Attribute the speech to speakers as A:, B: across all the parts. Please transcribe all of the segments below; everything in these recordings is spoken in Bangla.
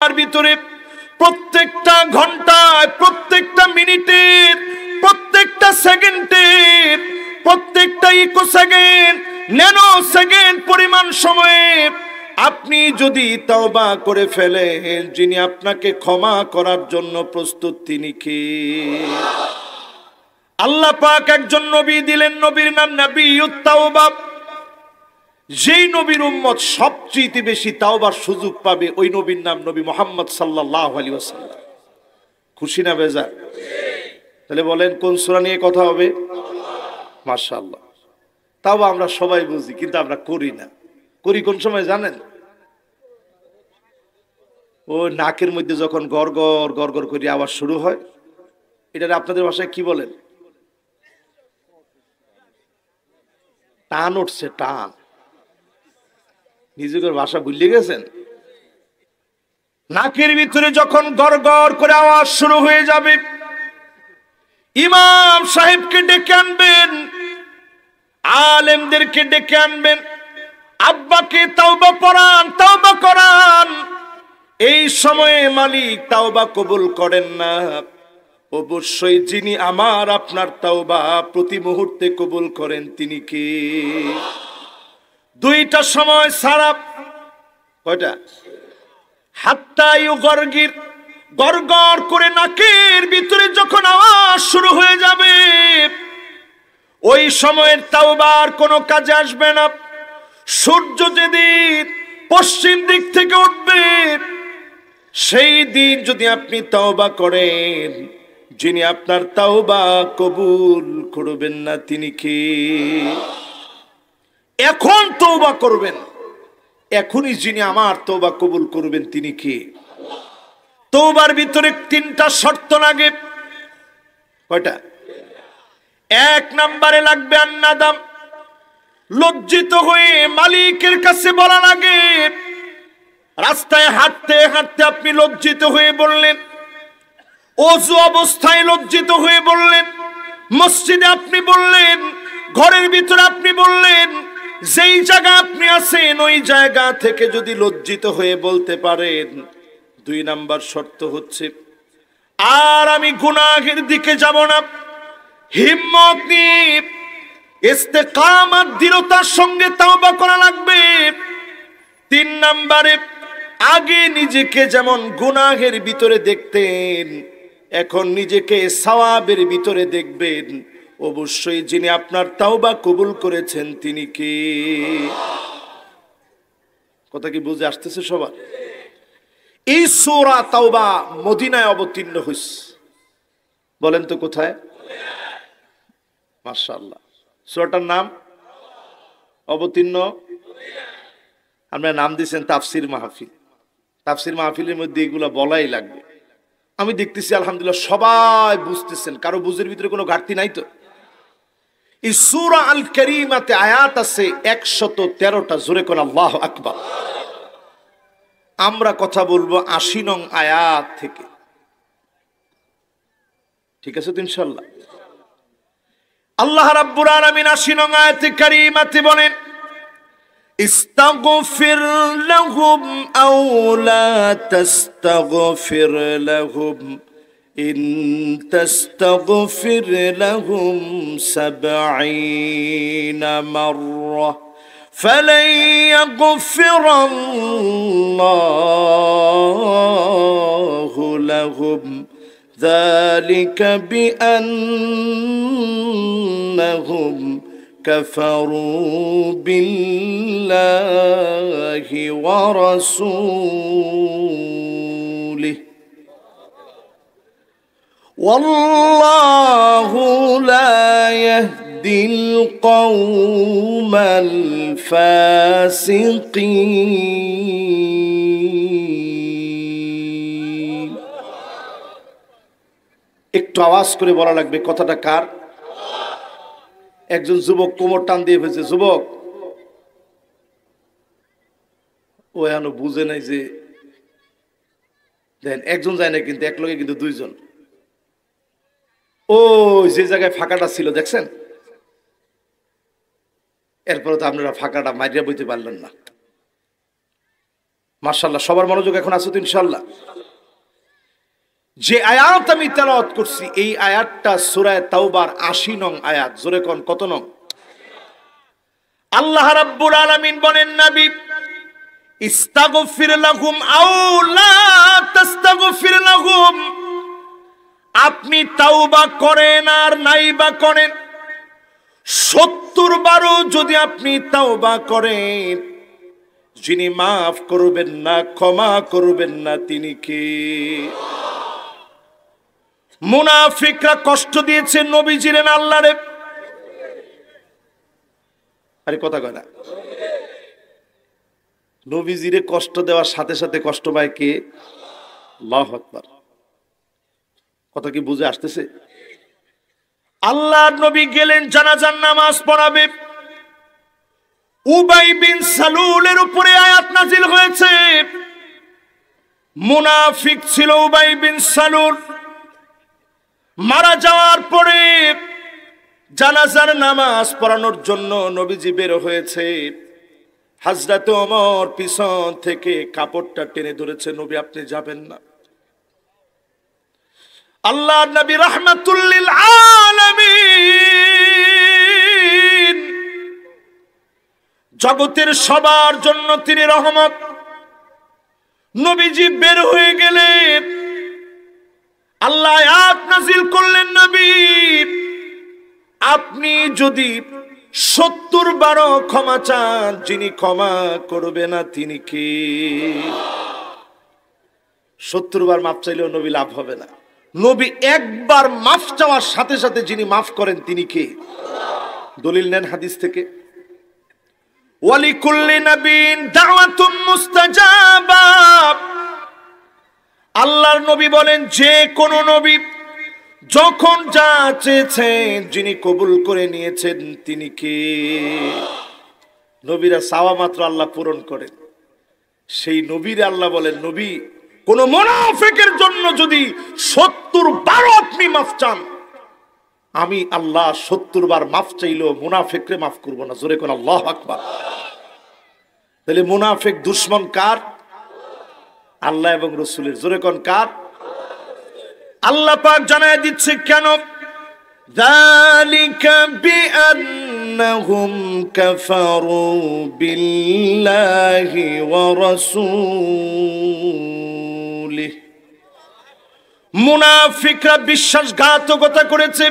A: তার ভিতরে প্রত্যেকটা ঘন্টায়, প্রত্যেকটা মিনিটের, প্রত্যেকটা সেকেন্ডের, প্রত্যেকটা ইকো সেকেন্ড, ন্যানো সেকেন্ড পরিমাণ সময়ে আপনি যদি তওবা করে ফেলেন, যিনি আপনাকে ক্ষমা করার জন্য প্রস্তুত তিনি কে? আল্লাহ পাক একজন নবী দিলেন, নবীর নাম নবিয়্যুত তাওবা। যেই নবীর উম্মত সবচেয়ে বেশি তাওবার সুযোগ পাবে ওই নবীর নাম নবী মুহাম্মদ সাল্লাল্লাহু আলাইহি ওয়াসাল্লাম। খুশি না বেজার? তাহলে বলেন কোন সূরা নিয়ে কথা হবে? মাশাআল্লাহ। তাওবা আমরা সবাই বুঝি, কিন্তু আমরা করি না। করি কোন সময় জানেন? ও নাকের মধ্যে যখন গড়গড় গড়গড় করে আওয়াজ শুরু হয়, এটারে আপনাদের ভাষায় কি বলেন? টান উঠছে, টান। নিজেদের ভাষা ভুলে গেছেন? নাকের ভিতরে যখন গড়গড় করে আওয়াজ শুরু হয়ে যাবে, ইমাম সাহেবকে ডেকে আনবেন, আলেমদেরকে ডেকে আনবেন, আব্বাকে তাওবা পড়ান, তাওবা করান। এই সময়ে মালিক তাওবা কবুল করেন না। অবশ্যই যিনি আমার আপনার তাওবা প্রতি মুহূর্তে কবুল করেন তিনি কে? দুইটা সময় ছাড়া। কয়টা? হাত্তা ইউগরগির, গড়গড় করে নাকের ভিতরে যখন আওয়াজ শুরু হয়ে যাবে, ওই সময়ের তাওবার কোনো কাজে আসবে না। সূর্য যেদিন পশ্চিম দিক থেকে উঠবে, সেই দিন যদি আপনি তাওবা করেন, যিনি আপনার তাওবা কবুল করবেন না তিনি কে? এখন তওবা করবেন, এখনই যিনি আমার তওবা কবুল করবেন তিনি কে? তওবার ভিতরে তিনটা শর্ত লাগে। কয়টা? এক নম্বরে লাগবে আন্নাদাম, লজ্জিত হয়ে মালিকের কাছে বলা লাগে। রাস্তায় হাঁটতে হাঁটতে আপনি লজ্জিত হয়ে বললেন, ওযু অবস্থায় লজ্জিত হয়ে বললেন, মসজিদে আপনি বললেন, ঘরের ভিতরে আপনি বললেন, যেই জায়গা আপনি আছেন ওই জায়গা থেকে যদি লজ্জিত হয়ে বলতে পারেন। দুই নাম্বার শর্ত হচ্ছে, আর আমি গুনাহের দিকে যাব না, হিম্মত নিয়ে ইস্তেকামত দৃঢ়তার সঙ্গে তাওবা করা লাগবে। তিন নাম্বারে, আগে নিজেকে যেমন গুনাহের ভিতরে দেখতেন, এখন নিজেকে সওয়াবের ভিতরে দেখবেন। অবশ্যই যিনি আপনার তাওবা কবুল করেছেন তিনি কে? কথা কি বুঝে আসতেছে সবার? এই সূরা তাওবা মদিনায় অবতীর্ণ হইছে। বলেন তো কোথায়? মাশাআল্লাহ। সূরাটার নাম অবতীর্ণ, আমরা নাম দিয়েছেন তাফসির মাহফিল। তাফসির মাহফিলের মধ্যে এগুলো বলাই লাগবে। আমি দেখতেছি আলহামদুলিল্লাহ সবাই বুঝতেছেন, কারো বুঝের ভিতরে কোনো ঘাটতি নাই তো। এই সূরা আল কারীমাতে আয়াত আছে 113টা। জোরে কোন আল্লাহু আকবার। আমরা কথা বলবো 80 নং আয়াত থেকে। ঠিক আছে তো ইনশাআল্লাহ? আল্লাহ রাব্বুল আলামিন 80 নং আয়াতে কারীমাতে বলেন, ইস্তাগফির লাহুম আও লা তাস্তাগফির লাহুম ইন তাস্তাগফির লাহুম 70 মাররা ফালান ইয়াগফিরাল্লাহু লাহুম ذلك بأنهم كفروا بالله ورسوله والله لا يهدي القوم الفاسقين. একটু আওয়াজ করে বলা লাগবে কথাটা কার? একজন যুবক কোমর টান দিয়ে ফেলছে। যুবক ও এখনো বুঝে নাই যে দেখেন একজন যায় না, কিন্তু এক লগে কিন্তু দুইজন। ও যে জায়গায় ফাঁকাটা ছিল দেখছেন, এরপরে তো আপনারা ফাঁকাটা মারিয়া বইতে পারলেন না। মাশাআল্লাহ, সবার মনোযোগ এখন আছে তো ইনশাআল্লাহ। যে আয়াত আমি তেলাওয়াত করছি এই আয়াতটা সূরা তাওবার ৮০ নং আয়াত। জোরে কোন কত নং? আল্লাহ রাব্বুল আলামিন বলেন, নবী ইস্তাগফির লাহুম আও লা তাস্তাগফির লাহুম, আপনি তাওবা করেন আর নাইবা করেন, ৭০ বারও যদি আপনি তাওবা করেন, যিনি মাফ করবেন না, ক্ষমা করবেন না তিনি কে? মুনাফিকরা কষ্ট দিয়েছে নবীজিরে না আল্লাহরে? আরে কথা কয় না। নবীজিরে কষ্ট দেওয়ার সাথে সাথে কষ্ট পায় কে? আল্লাহু আকবার। কথা কি বুঝে আসতেছে? আল্লাহর নবী গেলেন জানাজার নামাজ পড়াবে, উবাই বিন সালুলের উপরে আয়াত নাজিল হয়েছে। মুনাফিক ছিল উবাই বিন সালুল। মারা যাওয়ার পরে জানাজার নামাজ পড়ানোর জন্য নবীজি বের হয়েছে। হযরত ওমর পিছন থেকে কাপড়টা টেনে ধরেছে, নবী আপনি যাবেন না। আল্লাহর নবী রাহমাতুল লিল আলামিন, জগতের সবার জন্য তিনি রহমত। নবীজি বের হয়ে গেলেন, আল্লাহ আয়াত নাযিল করলেন, নবী আপনি যদি ৭০ বারও ক্ষমা চান, যিনি ক্ষমা করবে না তিনি কে? ৭০ বার মাফ চাইলেও নবী লাভ হবে না। নবী একবার মাফ চাওয়ার সাথে সাথে যিনি মাফ করেন তিনি কে? দলিল নেন হাদিস থেকে। ওয়ালিকুল্লি নাবিয়্যিন দাওয়াতুম মুস্তাজাবা, আল্লাহর নবী বলেন যে কোন নবী যখন যা চেয়েছেন যিনি কবুল করে নিয়েছেন তিনি কে? নবীরা চাওয়া মাত্র আল্লাহ পূরণ করেন। সেই নবীর আল্লাহ বলেন, নবী কোন মুনাফিকের জন্য যদি ৭০ বার আপনি মাফ চান, আমি আল্লাহ ৭০ বার মাফ চাইলেও মুনাফিকরে মাফ করব না। জোরে কোন আল্লাহু আকবার। তাহলে মুনাফিক দুশমন কার? আল্লাহ এবং রাসূলের। জোরে কোন কার? আল্লাহ পাক জানায় দিচ্ছে কেন? যালিকা বিআন্নাহুম কাফারু বিল্লাহি ওয়া রাসূলিহি, মুনাফিকরা বিশ্বাসঘাতকতা করেছে,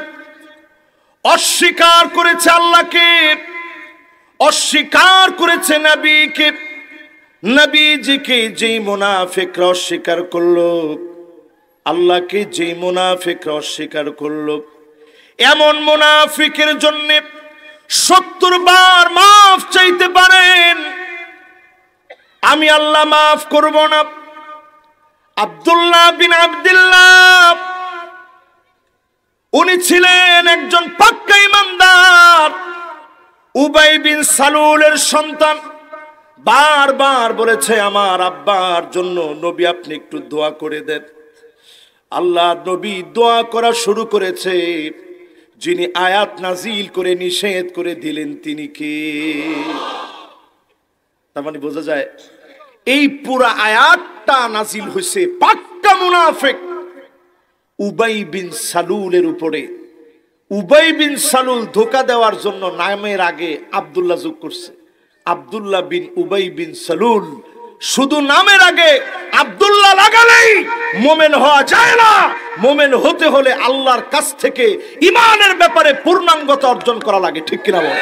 A: অস্বীকার করেছে আল্লাহকে, অস্বীকার করেছে নবীকে। নবীজিকে যেই মুনাফিকরা অস্বীকার করলো, আল্লাহকে যেই মুনাফিকরা অস্বীকার করলো, এমন মুনাফিকের জন্য ৭০ বার মাফ চাইতে পারেন, আমি আল্লাহ মাফ করব না। আব্দুল্লাহ বিন আব্দুল্লাহ উনি ছিলেন একজন পাক্কা ঈমানদার। উবাই বিন সালুলের সন্তান বারবার বলেছে আমার আব্বার জন্য নবী আপনি একটু দোয়া করে দেন। আল্লাহ নবী দোয়া করা শুরু করেছে, যিনি আয়াত নাজিল করে নিষেধ করে দিলেন তিনি কে? তার মানে বোঝা যায় এই পুরা আয়াতটা নাজিল হয়েছে পাক্কা মুনাফিক উবাই বিন সালুলের উপরে। উবাই বিন সালুল ধোঁকা দেওয়ার জন্য নামের আগে আব্দুল্লাহ যোগ করছে। আব্দুল্লাহ বিন উবাই বিন সালুল, শুধু নামের আগে আব্দুল্লাহ লাগালেই মোমেন হওয়া যায় না। মোমেন হতে হলে আল্লাহর কাছ থেকে ঈমানের ব্যাপারে পূর্ণাঙ্গতা অর্জন করা লাগে। ঠিক কিনা বল?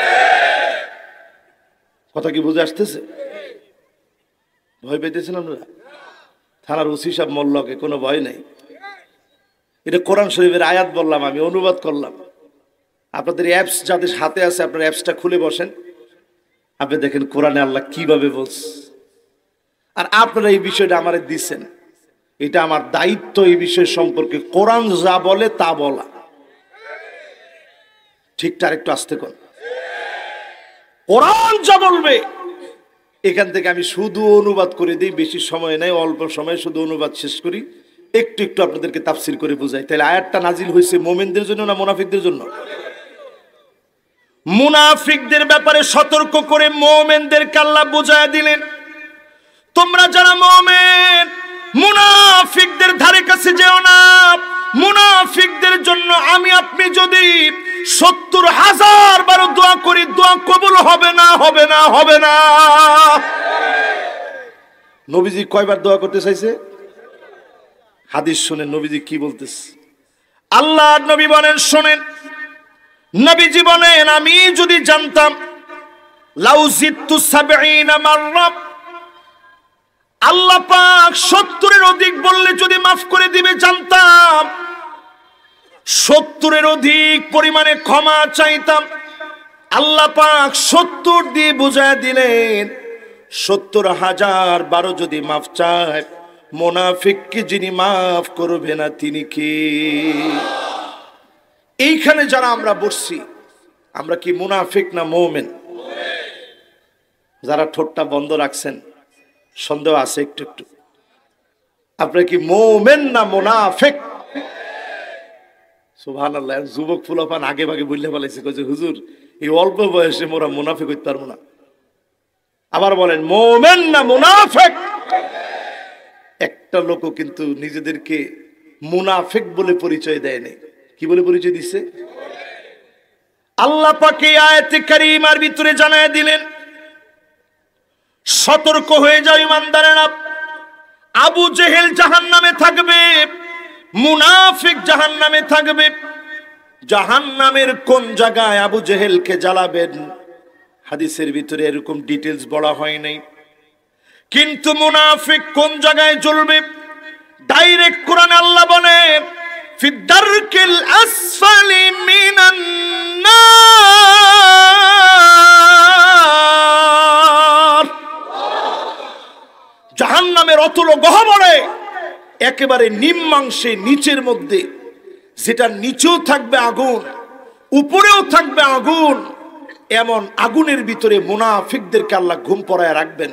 A: কথা কি বুঝে আসতেছে? ভয় পেতেছেন আমরা? থানার ওসি সাহেব মোল্লাকে কোনো ভয় নাই। এটা কোরআন শরীফের আয়াত বললাম, আমি অনুবাদ করলাম। আপনাদের অ্যাপস যাদের হাতে আছে আপনার অ্যাপসটা খুলে বসেন, আপনি দেখেন কোরআনে আল্লাহ কিভাবে বলছে। আর আপনারা এই বিষয়টা আমারে দিচ্ছেন, এটা আমার দায়িত্ব এই বিষয় সম্পর্কে কোরআন যা বলে তা বলা। ঠিকঠাক একটু আস্তে কর। কোরআন যা বলবে এখান থেকে আমি শুধু অনুবাদ করে দিই, বেশি সময় নেই, অল্প সময় শুধু অনুবাদ শেষ করি, একটু একটু আপনাদেরকে তাফসীর করে বুঝাই। তাহলে আয়াতটা নাজিল হয়েছে মুমিনদের জন্য না মুনাফিকদের জন্য? মুনাফিকদের ব্যাপারে সতর্ক করে মুমিনদেরকে আল্লাহ বুঝায় দিলেন, তোমরা যারা মুমিন মুনাফিকদের ধারে কাছে যেও না। মুনাফিকদের জন্য আমি আপনি যদি 70,000 বার দোয়া করি, দোয়া কবুল হবে না, হবে না, হবে না। নবীজি কয়বার দোয়া করতে চাইছে? হাদিস শুনেন নবীজি কি বলতেছে। আল্লাহর নবী বলেন, শুনেন, নবীজি বলেন, আমি যদি জানতাম লাউ জিততু 70 মাররা, আল্লাহ পাক 70-এর অধিক বললে যদি মাফ করে দিবে জানতাম, 70-এর অধিক পরিমাণে ক্ষমা চাইতাম। আল্লাহ পাক 70 দিয়ে বুঝায় দিলেন 70,000 বারো যদি মাফ চায়, মুনাফিককে যিনি মাফ করবে না তিনি কে? এইখানে যারা আমরা বসছি, আমরা কি মুনাফিক না মুমিন? যারা ঠোঁটটা বন্ধ রাখছেন, সন্দেহ আছে একটু একটু, আপনারা কি মুমিন না মুনাফিক? সুবহানাল্লাহ। যুবক ফুলাপান আগে ভাগে বললে বলেছে, কইছে হুজুর এই অল্প বয়সে মোরা মুনাফিক হইতে পারবো না। আবার বলেন মুমিন না মুনাফিক? একটা লোকও কিন্তু নিজেদেরকে মুনাফিক বলে পরিচয় দেয় নাই। কি বলে পরিচয় দিচ্ছে? আল্লাহ পাক এই আয়াতে কারীমার ভিতরে জানায় দিলেন, সতর্ক হয়ে যাও ইমানদারেরা, আবু জেহেল জাহান্নামে থাকবে, মুনাফিক জাহান্নামে থাকবে। জাহান্নামের কোন জায়গায় আবু জেহেলকে জ্বালাবেন হাদিসের ভিতরে এরকম ডিটেইলস বলা হয় নাই, কিন্তু মুনাফিক কোন জায়গায় জ্বলবে ডাইরেক্ট কোরআনে আল্লাহ বলে, ফিদ্দারকিল আসফালি মিনান নার। জাহান্নামের অতল গহ্বরে একেবারে নিম্নাংশে নিচের মধ্যে, যেটা নিচেও থাকবে আগুন উপরেও থাকবে আগুন, এমন আগুনের ভিতরে মুনাফিকদেরকে আল্লাহ ঘুম পড়ায় রাখবেন।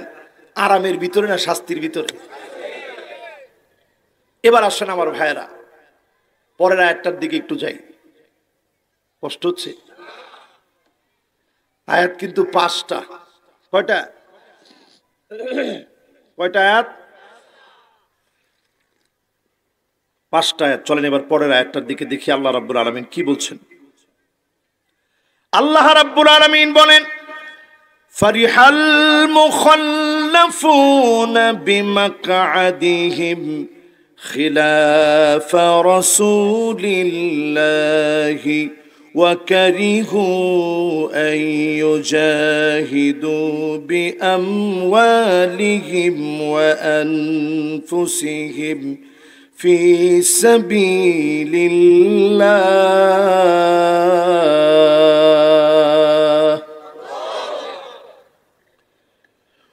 A: আরামের ভিতরে না শাস্তির ভিতরে? এবার আসেন আমার ভাইয়েরা, পরের আয়াতটার দিকে একটু যাই। কষ্ট হচ্ছে? আয়াত কিন্তু 5টা। কয়টা? কয়টা আয়াত? 5টা আয়াত। চলেন এবার পরের আয়াতটার দিকে দেখি আল্লাহ রাব্বুল আলামিন কি বলছেন। আল্লাহ রাব্বুল আলামিন বলেন, ফারিহাল মুখাল্লাফুনা বিমাকআদিহিম খিলাফা রাসূলিল্লাহি ওয়া কারিহু আন ইউজাহিদু বিআমওয়ালিহিম ওয়া আনফুসিহিম ফি সাবিলিল্লাহ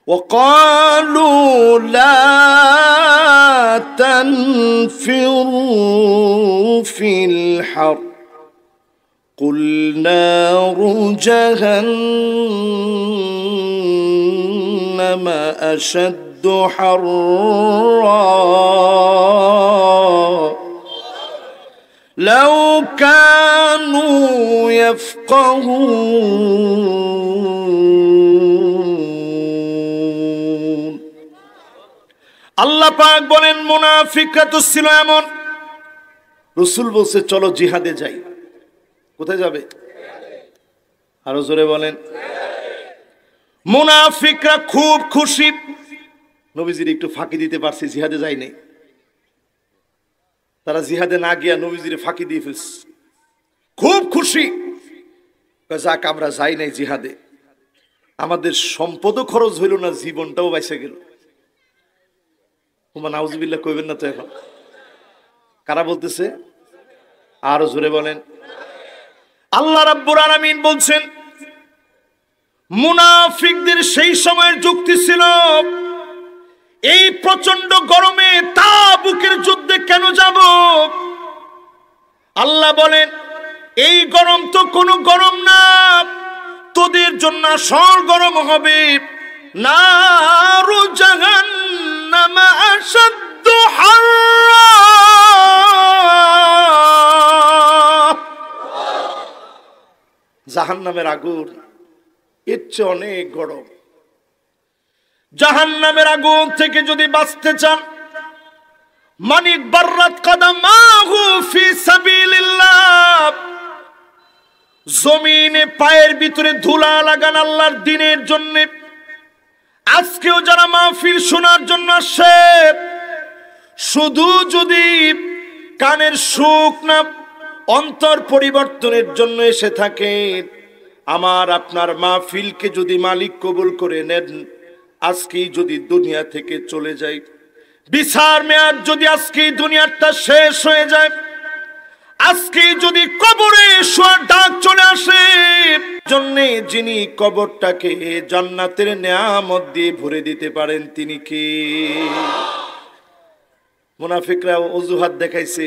A: وقالوا لا تنفروا في الحر قل نار جهنم أشد حرا لو كانوا يفقهون। আল্লাহ পাক বলেন, মুনাফিকরা তো ছিল এমন, রাসূল বলছে চলো জিহাদে যাই। কোথায় যাবে? আরো জোরে বলেন। মুনাফিকরা খুব খুশি, নবীজির একটু ফাঁকি দিতে পারছি, জিহাদে যাই নাই। তারা জিহাদে না গিয়া নবীজির ফাঁকি দিয়ে ফেলছে, খুব খুশি। যাক আমরা যাই নাই জিহাদে, আমাদের সম্পদও খরচ হইল না, জীবনটাও বেঁচে গেল। তোমরা নাউজুবিল্লাহ কইবেন না তো এখন? কারা বলতেছে? আরো জোরে বলেন। আল্লাহ রাব্বুল আলামিন বলছেন, মুনাফিকদের সেই সময়ের যুক্তি ছিল, এই প্রচন্ড গরমে তাবুকের যুদ্ধে কেন যাব? আল্লাহ বলেন, এই গরম তো কোনো গরম না, তোদের জন্য আসল গরম হবে নারু জাহান্নাম আশাদ্দু হাররা। জাহান্নামের আগুন এর চেয়ে অনেক গরম। জাহান্নামের আগুন থেকে যদি বাঁচতে চান, মানিক বাররাত কাদামাহু ফি সাবিলিল্লাহ, জমিনে পায়ের ভিতরে ধুলা লাগান আল্লাহর দ্বীনের জন্য। আজকেও যারা মাহফিল শোনার জন্য আসে, শুধু যদি কানের সুখ না অন্তর পরিবর্তনের জন্য এসে থাকে, আমার আপনার মাহফিলকে যদি মালিক কবুল করে নেন, আজকেই যদি দুনিয়া থেকে চলে যায়, বিচার মেয়াদ যদি আজকেই দুনিয়াটা শেষ হয়ে যায়, আজকে যদি কবরে শোয়ার ডাক চলে আসে, জন্যে যিনি কবরটাকে জান্নাতের নেয়ামত দিয়ে ভরে দিতে পারেন তিনি কে? মুনাফিকরা অজুহাত দেখাইছে,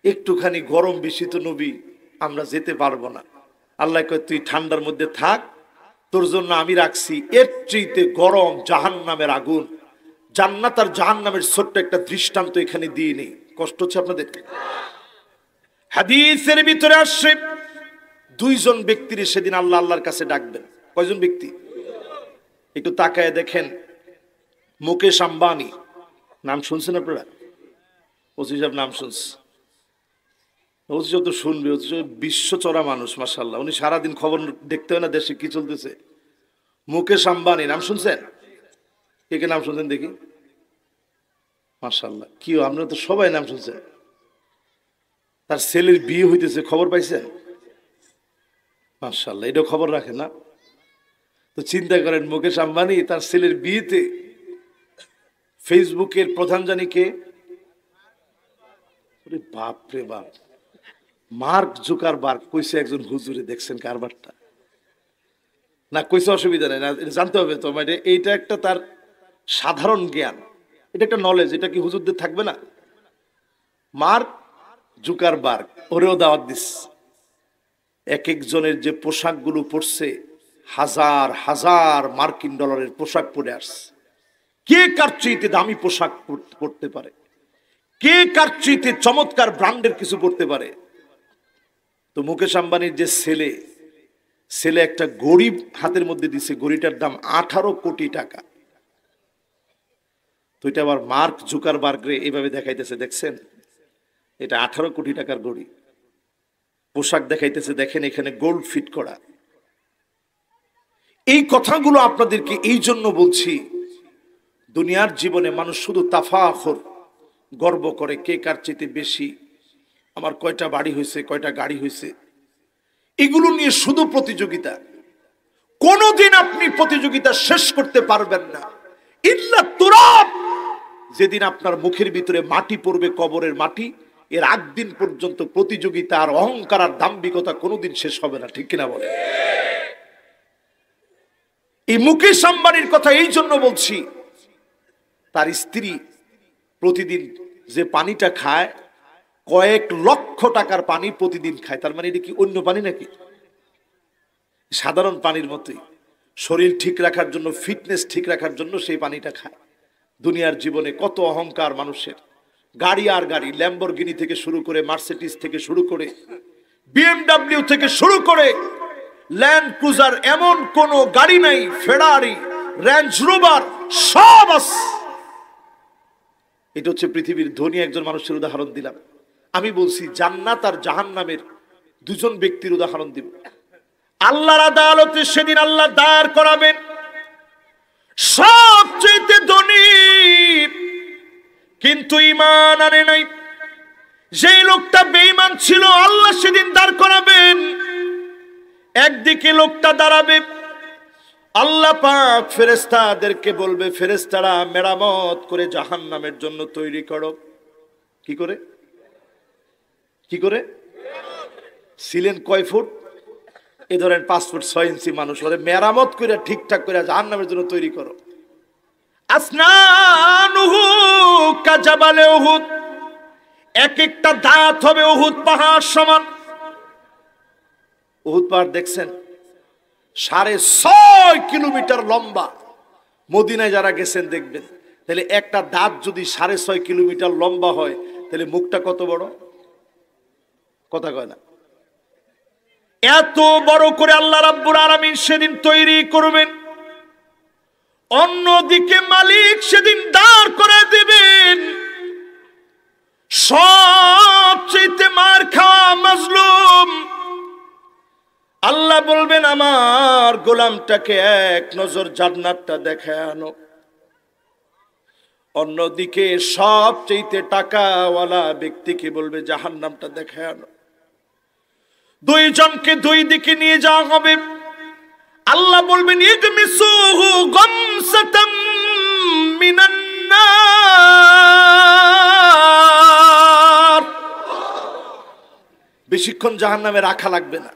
A: একটুখানি গরম বেশি তো নবী, আমরা যেতে পারবো না। আল্লাহ কয় তুই ঠান্ডার মধ্যে থাক, তোর জন্য আমি রাখছি এর চাইতে গরম জাহান্নামের আগুন। জান্নাত আর জাহান্নামের ছোট্ট একটা দৃষ্টান্ত এখানে দিয়ে নেই। কষ্ট হচ্ছে আপনাদের? হাদিসের ভিতরে আসছে দুইজন ব্যক্তির সেদিন আল্লাহ আল্লাহর কাছে ডাকবেন। কয়জন ব্যক্তি? একটু তাকায় দেখেন। মুকেশ আম্বানি নাম শুনছেন আপনারা? ওসি সাহেব নাম শুনছে, ওসি সাহেব তো শুনবে, ওসি সাহেব বিশ্ব চড়া মানুষ মাশাআল্লাহ, উনি সারাদিন খবর দেখতে হয় না দেশে কি চলতেছে। মুকেশ আম্বানি নাম শুনছেন? কে কে নাম শুনছেন দেখি? মাশাআল্লাহ, কি আপনারা তো সবাই নাম শুনছেন। তার ছেলের বিয়ে হইতেছে, খবর পাইছেন? মাশাআল্লাহ, এটা খবর রাখে না? তো চিন্তা করেন, মুকেশ আম্বানি তার ছেলের বিয়েতে ফেসবুকের প্রধান জানি কে? বাপ রে বাপ, মার্ক জুকারবার্গ কইছে একজন হুজুরে, দেখছেন কারবারটা? না কইছে অসুবিধা নেই, না জানতে হবে তো, মানে এইটা একটা তার সাধারণ জ্ঞান, এটা একটা নলেজ, এটা কি হুজুরদের থাকবে না? মার্ক জুকারবার্গ ওরেও দাওয়াত দিস। এক একজনের যে পোশাকগুলো পরছে, হাজার হাজার মার্কিন ডলারের পোশাক পরে আসছে। কে কার চাইতে দামি পোশাক পরতে পারে, কে কার চাইতে চমৎকার ব্র্যান্ডের কিছু পরতে পারে। তো মুকেশ আম্বানির যে ছেলে একটা ঘড়ি হাতের মধ্যে দিছে, ঘড়িটার দাম 18 কোটি টাকা। তো এটা আবার মার্ক জুকারবার্গরে এইভাবে দেখাইতেছে, দেখছেন এটা 18 কোটি টাকার ঘড়ি। পোশাক দেখাইতেছে, দেখেন এখানে গোল্ড ফিট করা। এই কথাগুলো আপনাদেরকে এই জন্য বলছি, দুনিয়ার জীবনে মানুষ শুধু তাফাখুর, গর্ব করে কে কার চাইতে বেশি, আমার কয়টা বাড়ি হয়েছে, কয়টা গাড়ি হয়েছে, এগুলো নিয়ে শুধু প্রতিযোগিতা। কোনদিন আপনি প্রতিযোগিতা শেষ করতে পারবেন না ইল্লা তুরাব। যেদিন আপনার মুখের ভিতরে মাটি পড়বে, কবরের মাটি, এর আগ দিন পর্যন্ত প্রতিযোগিতা আর অহংকার আর দাম্ভিকতা কোনোদিন শেষ হবে না, ঠিক কিনা বলে? এই মুকেশ আম্বানির কথা এই জন্য বলছি, তার স্ত্রী প্রতিদিন যে পানিটা খায়, কয়েক লক্ষ টাকার পানি প্রতিদিন খায়। তার মানে এটা কি অন্য পানি নাকি? সাধারণ পানির মতোই। শরীর ঠিক রাখার জন্য, ফিটনেস ঠিক রাখার জন্য সেই পানিটা খায়। দুনিয়ার জীবনে কত অহংকার মানুষের, গাড়ি আর গাড়ি, ল্যাম্বরগিনি থেকে শুরু করে, মার্সিডিজ থেকে শুরু করে, বিএমডব্লিউ থেকে শুরু করে, ল্যান্ড ক্রুজার, এমন কোন গাড়ি নাই, ফেরারি, রেঞ্জ রোভার, সব আছে। এটা হচ্ছে পৃথিবীর ধনী একজন মানুষের উদাহরণ দিলাম। আমি বলছি জান্নাত আর জাহান্নামের দুজন ব্যক্তির উদাহরণ দিব। আল্লাহর আদালতে সেদিন আল্লাহ দাঁড় করাবেন সবচেয়ে ধনী, কিন্তু ঈমান আনে নাই, যেই লোকটা বেঈমান ছিল, আল্লাহ সেদিন দাঁড় করাবেন। একদিকে লোকটা দাঁড়াবে, আল্লাহ পাক ফেরেশতাদেরকে বলবে, ফেরেশতারা মেরামত করে জাহান্নামের জন্য তৈরি করো। কি করে? কি করে? ছিলেন কয় ফুট? এ ধরেন 5 ফুট 6 ইঞ্চি মানুষ, ওরে মেরামত করে ঠিকঠাক করে জাহান্নামের জন্য তৈরি করো। আসনানুহু কাজাবালে উহুদ, এক একটা দাঁত হবে উহুদ পাহাড় সমান। উহুদ পাহাড় দেখছেন 6.5 কিলোমিটার লম্বা। মদিনায় যারা গেছেন দেখবেন, তাহলে একটা দাঁত যদি 6.5 কিলোমিটার লম্বা হয়, তাহলে মুখটা কত বড়? কথা কয় না? এত বড় করে আল্লাহ রাব্বুল আলামিন সেদিন তৈরি করবেন। অন্যদিকে মালিক সেদিন দাঁড় করে দিবেন সবচেয়ে মার খাওয়া মাজলুম। আল্লাহ বলবেন আমার গোলামটাকে এক নজর জান্নাতটা দেখায় আনো। অন্যদিকে সবচেয়ে টাকাওয়ালা ব্যক্তিকে বলবে জাহান্নামটা দেখায় আনো। দুইজনকে দুই দিকে নিয়ে যাওয়া হবে। আল্লাহ বলবেন ইগমিসুহু গামসাতাম মিনান নার। বেশিক্ষণ জাহান্নামে রাখা লাগবে না,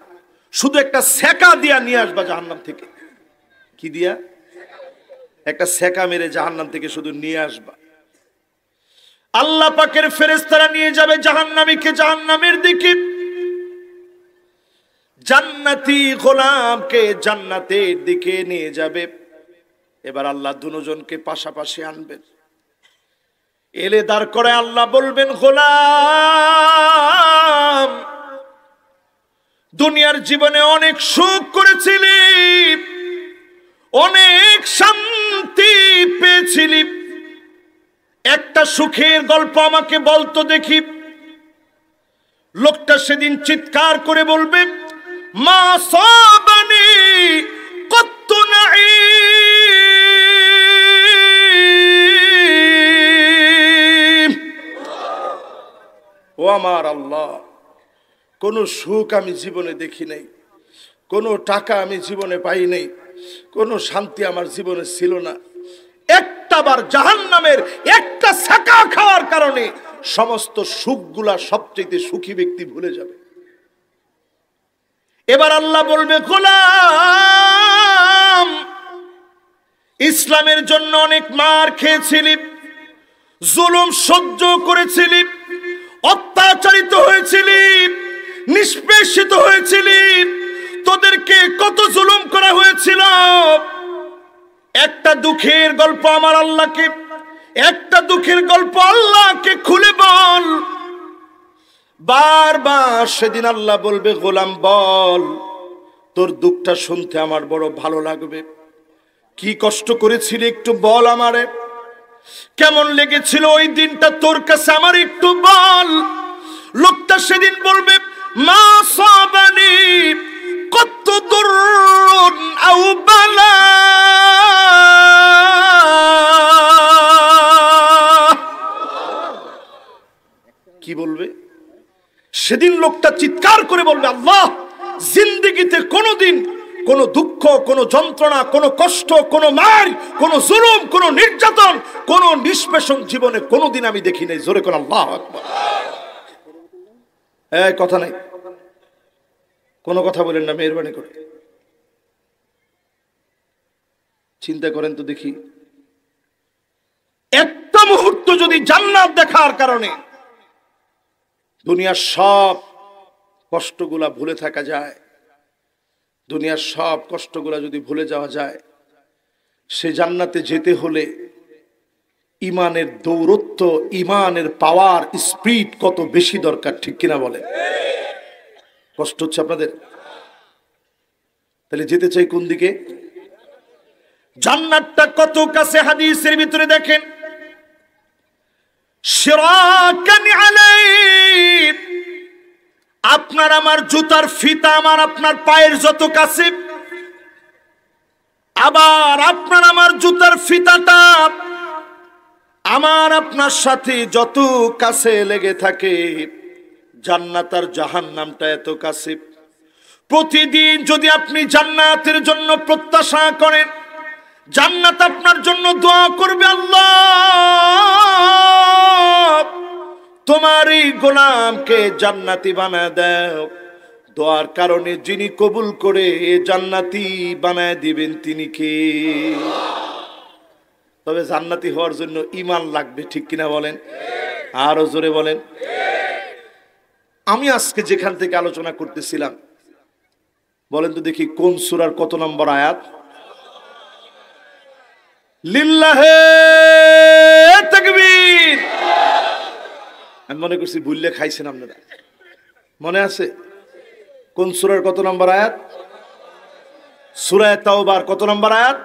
A: শুধু একটা সেকা দিয়া নিয়ে আসবা জাহান্নাম থেকে। কি দিয়া? একটা সেকা মেরে জাহান্নাম থেকে শুধু নিয়ে আসবা। আল্লাহ পাকের ফেরেশতারা নিয়ে যাবে জাহান্নামীকে জাহান্নামের দিকে, জান্নাতি গোলামকে জান্নাতের দিকে নিয়ে যাবে। এবার আল্লাহ দুজনকে পাশাপাশি আনবেন, এলে দাঁড় করে আল্লাহ বলবেন গোলাম দুনিয়ার জীবনে অনেক সুখ করেছিলি, অনেক শান্তি পেয়েছিলি, একটা সুখের গল্প আমাকে বলতো দেখি। লোকটা সেদিন চিৎকার করে বলবে মা সাবানি কত্তু নাঈম। ও আমার আল্লাহ, কোন সুখ আমি জীবনে দেখি নাই, কোনো টাকা আমি জীবনে পাই নাই, কোনো শান্তি আমার জীবনে ছিল না। একটাবার জাহান্নামের একটা ছাকা খাওয়ার কারণে সমস্ত সুখগুলা সবচেয়ে সুখী ব্যক্তি ভুলে যাবে। এবার আল্লাহ বলবে গোলাম ইসলামের জন্য অনেক মার খেয়েছিলি, জুলুম সহ্য করেছিলি, অত্যাচারিত হয়েছিলি, নিষ্পেষিত হয়েছিলি, তোদেরকে কত জুলুম করা হয়েছিল। একটা দুঃখের গল্প আমার আল্লাহকে, একটা দুঃখের গল্প আল্লাহকে খুলে বল। বারবার সেদিন আল্লাহ বলবে গোলাম বল, তোর দুঃখটা শুনতে আমার বড় ভালো লাগবে। কি কষ্ট করেছিলি একটু বল আমারে, কেমন লেগেছিল ওই দিনটা তোর কাছে আমার একটু বল। লোকটা সেদিন বলবে মা সাবানি কত দুরুন আও বালা। কি বলবে সেদিন? লোকটা চিৎকার করে বলবে আল্লাহ জিন্দেগিতে কোনোদিন কোনো দুঃখ, কোনো যন্ত্রণা, কোনো কষ্ট, কোনো মার, কোনো জুলুম, কোনো নির্যাতন, কোনো নিষ্পেষণ জীবনে কোনোদিন আমি দেখি নাই। জোরে কোন আল্লাহু আকবার। এই কথা নাই, কোনো কথা বলেন না মেহেরবানি করে। চিন্তা করেন তো দেখি, একটা মুহূর্ত যদি জান্নাত দেখার কারণে দুনিয়ার সব কষ্টগুলা ভুলে থাকা যায়, দুনিয়ার সব কষ্টগুলা যদি ভুলে যাওয়া যায়, সে জান্নাতে যেতে হলে ইমানের দৌরত্ব, ইমানের পাওয়ার, স্পিড কত বেশি দরকার, ঠিক কিনা বলে? কষ্ট হচ্ছে আপনাদের? তাহলে যেতে চাই কোন দিকে? জান্নাতটা কত কাছে হাদিসের ভিতরে দেখেন, শিরাকান আলাইহি, আপনার আমার জুতার ফিতা আমার আপনার পায়ের যত কাছে, আবার আপনার আমার জুতার ফিতাটা আমার আপনার সাথে যত কাছে লেগে থাকে, জান্নাত আর জাহান্নামটা এত কাছে। প্রতিদিন যদি আপনি জান্নাতের জন্য প্রত্যাশা করেন, জান্নাত আপনার জন্য দোয়া করবে আল্লাহ তোমার এই গোলামকে জান্নাতি বানায় দাও। দোয়ার কারণে যিনি কবুল করে জান্নাতি বানায় দিবেন তিনি কে? তবে জান্নাতি হওয়ার জন্য ঈমান লাগবে, ঠিক কিনা বলেন? আরো জোরে বলেন। আমি আজকে যেখান থেকে আলোচনা করতেছিলাম, বলেন তো দেখি কোন সূরার কত নম্বর আয়াত? লিল্লাহে তাকবীর। আমি মনে করছি ভুললে খাইছেন আপনারা, মনে আছে? কোন সূরার কত নম্বর আয়াত? সূরা তাওবার কত নম্বর আয়াত?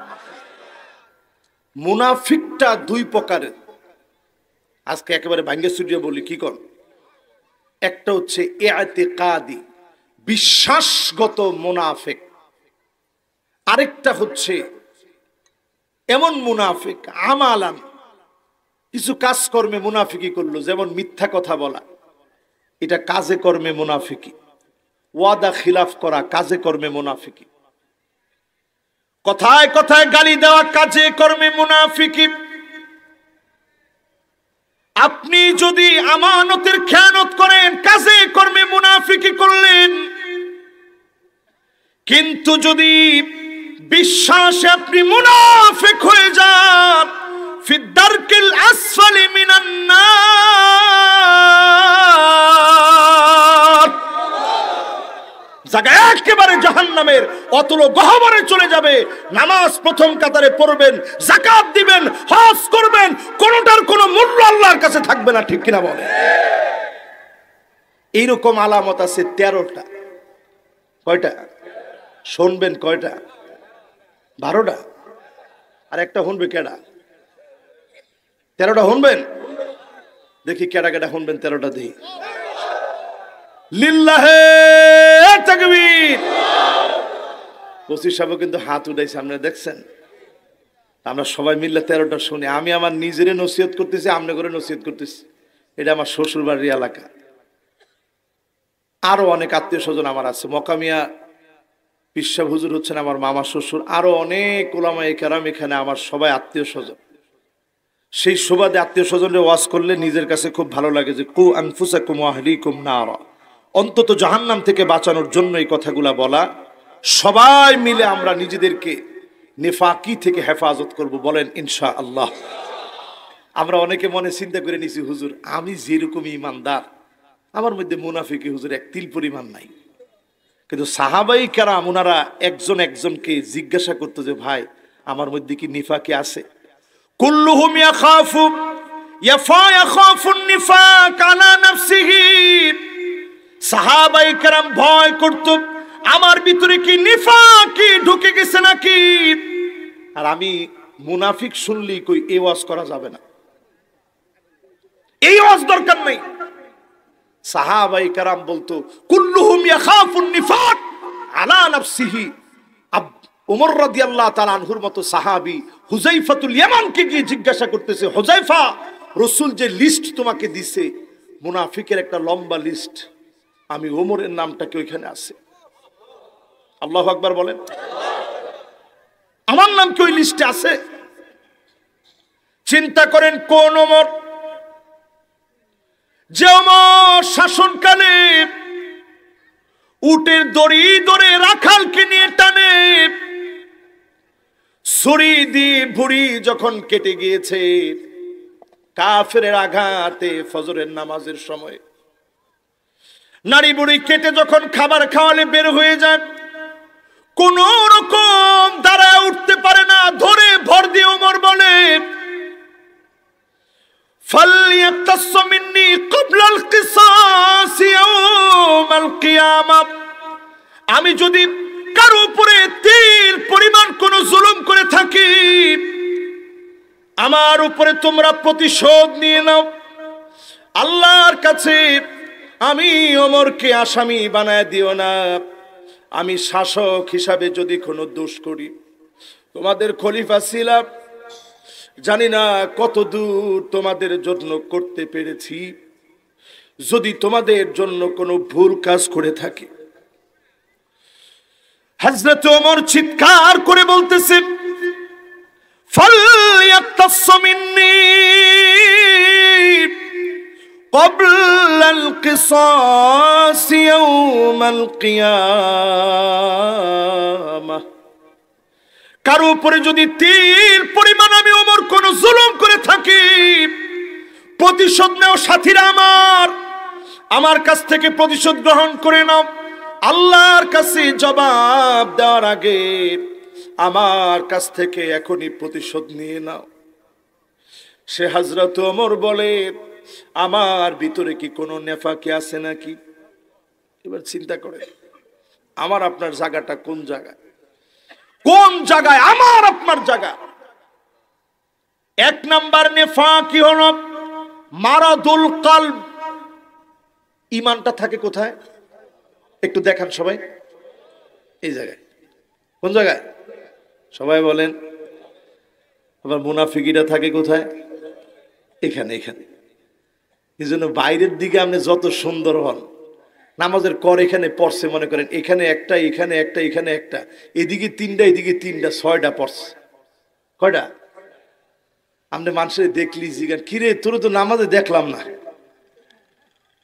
A: মুনাফিকটা দুই প্রকারের। আজকে একেবারে ভাঙ্গে চুরিয়ে বলি, কি কর? একটা হচ্ছে ইতিকাদি, বিশ্বাসগত মুনাফিক। আরেকটা হচ্ছে এমন মুনাফিক আমালান, কিছু কাজকর্মে মুনাফিকি করলো, যেমন মিথ্যা কথা বলা, এটা কাজে কর্মে মুনাফিকি। ওয়াদা খিলাফ করা কাজে কর্মে মুনাফিকি। কথায় কথায় গালি দেওয়া কাজে কর্মে মুনাফিকি। আপনি যদি আমানতের খেয়ানত করেন কাজে কর্মে মুনাফিকি করলেন, কিন্তু যদি বিশ্বাসে আপনি মুনাফিক হয়ে যান, ফিদ্দারকিল আসফালি মিনান নার, জায়গা একেবারে জাহান্নামের অতল গহ্বরে চলে যাবে। নামাজ প্রথম কাতারে পড়বেন, যাকাত দিবেন, হজ করবেন, কোনটার কোনো মূল্য আল্লাহর কাছে থাকবে না। ঠিক কিনা বলে? এইরকম আলামত আছে 13টা। কয়টা শুনবেন? কয়টা? 12টা। আর একটা শুনবে কেডা? 13টা শুনবেন? দেখি কেডা কেডা শুনবেন 13টা দেখি। লিল্লাহে তাকবীর। ওসি সাহেব কিন্তু হাত উঠাইছে, আপনি দেখছেন? আমরা সবাই মিলে 13টা শুনি। আমি আমার নিজেরে নসিহত করতেছি, আমনে করে নসিহত করতেছি। এটা আমার শ্বশুর বাড়ির এলাকা। আরো অনেক আত্মীয় স্বজন আমার আছে। মকামিয়া পিসা হুজুর হচ্ছেন আমার মামা শ্বশুর, আরো অনেক উলামায়ে কেরাম এখানে আমার সবাই আত্মীয় স্বজন। সেই সুবাদে আত্মীয় স্বজনরে ওয়াজ করলে নিজের কাছে খুব ভালো লাগে যে কু আনফুসাকুম ওয়া আহলিকুম নারা, অন্তত জাহান্নাম থেকে বাঁচানোর জন্য এই কথাগুলা বলা। সবাই মিলে আমরা নিজেদেরকে নিফাকি থেকে হেফাজত করব, বলেন ইনশাআল্লাহ। আমরা অনেকে মনে চিন্তা করে নিছি, হুজুর আমি যেরকম ইমানদার, আমার মধ্যে মুনাফিকি হুজুর এক তিল পরিমাণ নাই। কিন্তু সাহাবাই কেরাম ওনারা একজন একজনকে জিজ্ঞাসা করতো যে ভাই আমার মধ্যে কি নিফাকি আছে? কুল্লুহুম ইয়াখাফু ইয়াখাফুন নিফাক আলা নাফসিহি। সাহাবাই কেরাম ভয় করত আমার ভিতরে কি নিফাকি ঢুকে গেছে নাকি। আর আমি মুনাফিক শুনলি কই এই ওয়াজ করা যাবে না, এই ওয়াজ দরকার নাই। সাহাবাই কেরাম বলতো কুল্লুহুম ইয়াখাফুন নিফাক আলা নাফসিহি। ওমর রাদিয়াল্লাহু তাআলা আনহুর মতো সাহাবী হুযায়ফাতুল ইয়ামানকে গিয়ে জিজ্ঞাসা করতেছে, হুযায়ফা রাসূল যে লিস্ট তোমাকে দিছে মুনাফিকের একটা লম্বা লিস্ট, আমি ওমরের নামটা কি ওইখানে আছে? আল্লাহু আকবার বলেন। আমার নাম কি ওই লিস্টে আছে? চিন্তা করেন কোন ওমর, যে ওমর শাসনকালে উটের দড়ি ধরে রাখালকে নিয়ে টানে, ছুরি দিয়ে ভুঁড়ি যখন কেটে গিয়েছে কাফেরের আঘাতে ফজরের নামাজের সময়, নারী বুড়ি কেটে যখন খাবার খাওয়ালে বের হয়ে যায়, কোন রকম দাঁড়ায় উঠতে পারে না, ধরে ভর দিয়ে ওমর বলে ফালইয়াতাসু মিন্নি ক্বাবলাল কিসাস ইয়াউমাল কিয়ামাহ। আমি যদি কারো উপরে তিল পরিমাণ কোন জুলুম করে থাকি, আমার উপরে তোমরা প্রতিশোধ নিয়ে নাও। আল্লাহর কাছে আমি ওমরকে আসামি বানায় দিও না। আমি শাসক হিসাবে যদি কোনো দোষ করি, তোমাদের খলিফা ছিলাম, জানি না কত দূর তোমাদের জন্য করতে পেরেছি। যদি তোমাদের জন্য কোনো ভুল কাজ করে থাকি। হযরত ওমর চিৎকার করে বলতেছে ফালইয়াতাসু মিন্নি ক্বাবলাল কিসাস ইয়াউমাল কিয়ামাহ। কারো উপরে যদি তিল পরিমাণ আমি ওমর কোন জুলুম করে থাকি, প্রতিশোধ নাও সাথীরা আমার কাছ থেকে প্রতিশোধ গ্রহণ করে নাও। আল্লাহর কাছে জবাব দেওয়ার আগে আমার কাছ থেকে এখনই প্রতিশোধ নিয়ে নাও। সে হযরত ওমর বলে আমার ভিতরে কি কোনো নেফাকি আছে নাকি? এবার চিন্তা করে আমার আপনার জায়গাটা কোন জায়গায়? কোন জায়গায় আমার আপনার জায়গা? এক নাম্বার নেফাকি হলো মারাদুল কলব। ইমানটা থাকে কোথায় একটু দেখান সবাই, এই জায়গায়। কোন জায়গায় সবাই বলেন? আবার মুনাফিকিটা থাকে কোথায়? এখানে, এখানে। এই জন্য বাইরের দিকে আপনি যত সুন্দর হন, নামাজের কর এখানে পড়ছে মনে করেন, এখানে একটা, এখানে একটা, এখানে একটা, এদিকে তিনটা, এদিকে তিনটা, 6টা পড়ছে। কয়টা? আপনি মানুষের দেখলি জিগান, কিরে তোর তো নামাজে দেখলাম না।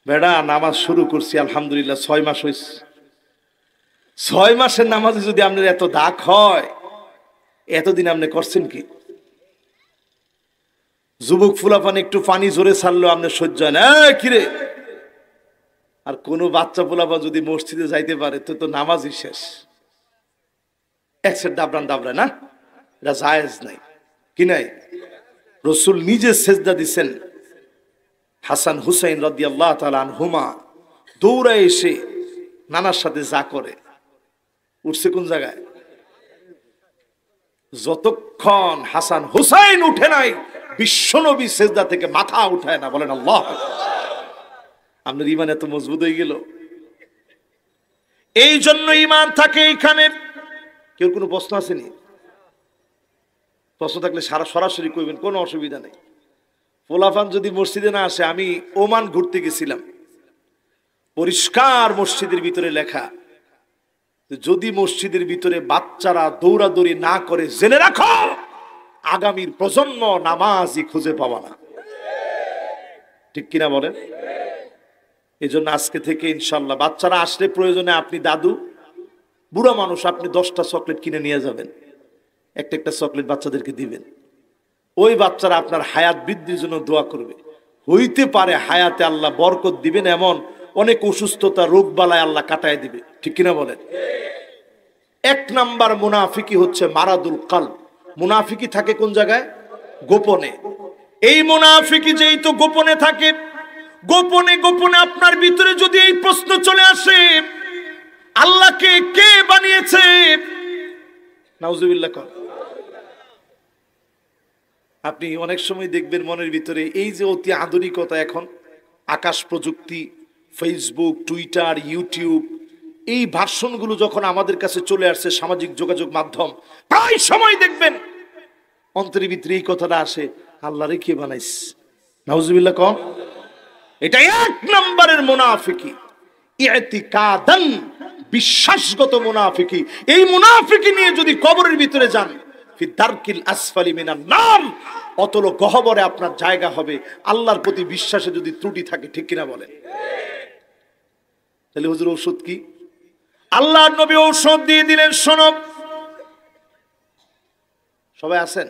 A: বেড়া নামাজ শুরু করছি আলহামদুলিল্লাহ 6 মাস হয়েছে। 6 মাসের নামাজে যদি আপনার এত দাগ হয়, এতদিন আপনি করছেন কি? যুবক ফুলাপান একটু পানি জোরে ছাড়লো আপনার সহ্য হয় না, কিরে। আর কোনো বাচ্চা ফুলাপা যদি মসজিদে যাইতে পারে তো তো নামাজই শেষ। একসেট দাবরান দাবরা না, এটা জায়েজ নাই কি নাই। রসুল নিজে সেজদা দিচ্ছেন, হাসান হুসাইন রাদিয়াল্লাহু তাআলা আনহুমা দৌড়া এসে নানার সাথে যা করে, উঠছে কোন জায়গায়? যতক্ষণ হাসান হুসাইন উঠে নাই, বিশ্বনবী সেজদা থেকে মাথা উঠায় না। বলেন আল্লাহ। আপনার ইমান এত মজবুত হয়ে গেল। এই জন্য ইমান থাকে এইখানে। কেউ কোনো প্রশ্ন আসেনি? প্রশ্ন থাকলে সরাসরি কইবেন, কোনো অসুবিধা নেই। পোলাপান যদি মসজিদে না আসে, আমি ওমান ঘুরতে গেছিলাম, পরিষ্কার মসজিদের ভিতরে লেখা, যদি মসজিদের ভিতরে বাচ্চারা দৌড়াদৌড়ি না করে, জেনে রাখো আগামীর প্রজন্ম নামাজই খুঁজে পাওয়া না। ঠিক কিনা বলেন? এই জন্য আজকে থেকে ইনশাল্লাহ বাচ্চারা আসলে প্রয়োজনে আপনি দাদু, বুড়া মানুষ, আপনি 10টা চকলেট কিনে নিয়ে যাবেন, একটা একটা চকলেট বাচ্চাদেরকে দিবেন। ওই বাচ্চারা আপনার হায়াত বৃদ্ধির জন্য দোয়া করবে। হইতে পারে হায়াতে আল্লাহ বরকত দিবেন, এমন অনেক অসুস্থতা রোগ বালায় আল্লাহ কাটায় দিবে। ঠিক কিনা বলেন? 1 নাম্বার মুনাফিকি হচ্ছে মারাদুল কলব। মুনাফিকি থাকে কোন জায়গায়? গোপনে। এই মুনাফিকি যেই তো গোপনে থাকে, গোপনে গোপনে আপনার ভিতরে যদি এই প্রশ্ন চলে আসে, আল্লাহকে কে বানিয়েছে? নাউজুবিল্লাহ। আপনি অনেক সময় দেখবেন মনের ভিতরে এই যে অতি আধুনিকতা, এখন আকাশ প্রযুক্তি, ফেসবুক, টুইটার, ইউটিউব, এই ভার্সনগুলো যখন আমাদের কাছে চলে আসছে, সামাজিক যোগাযোগ মাধ্যম, প্রায় সময় দেখবেন অন্তরের ভিতরে এই কথাটা আসে, আল্লাহরে কে বানাইস? নাউজুবিল্লাহ কম। এটা 1 নম্বরের মুনাফিকি, ইতিকাদান, বিশ্বাসগত মুনাফিকি। এই মুনাফিকি নিয়ে যদি কবরের ভিতরে যান, ফি দারকিল আসফালি মিনান নার, অতল গহ্বরে আপনার জায়গা হবে। আল্লাহর প্রতি বিশ্বাসে যদি ত্রুটি থাকে। ঠিক কিনা বলেন? তাহলে হুজুর ঔষধ কি? আল্লাহর নবী ঔষধ দিয়ে দিলেন, শোনো। সবাই আছেন?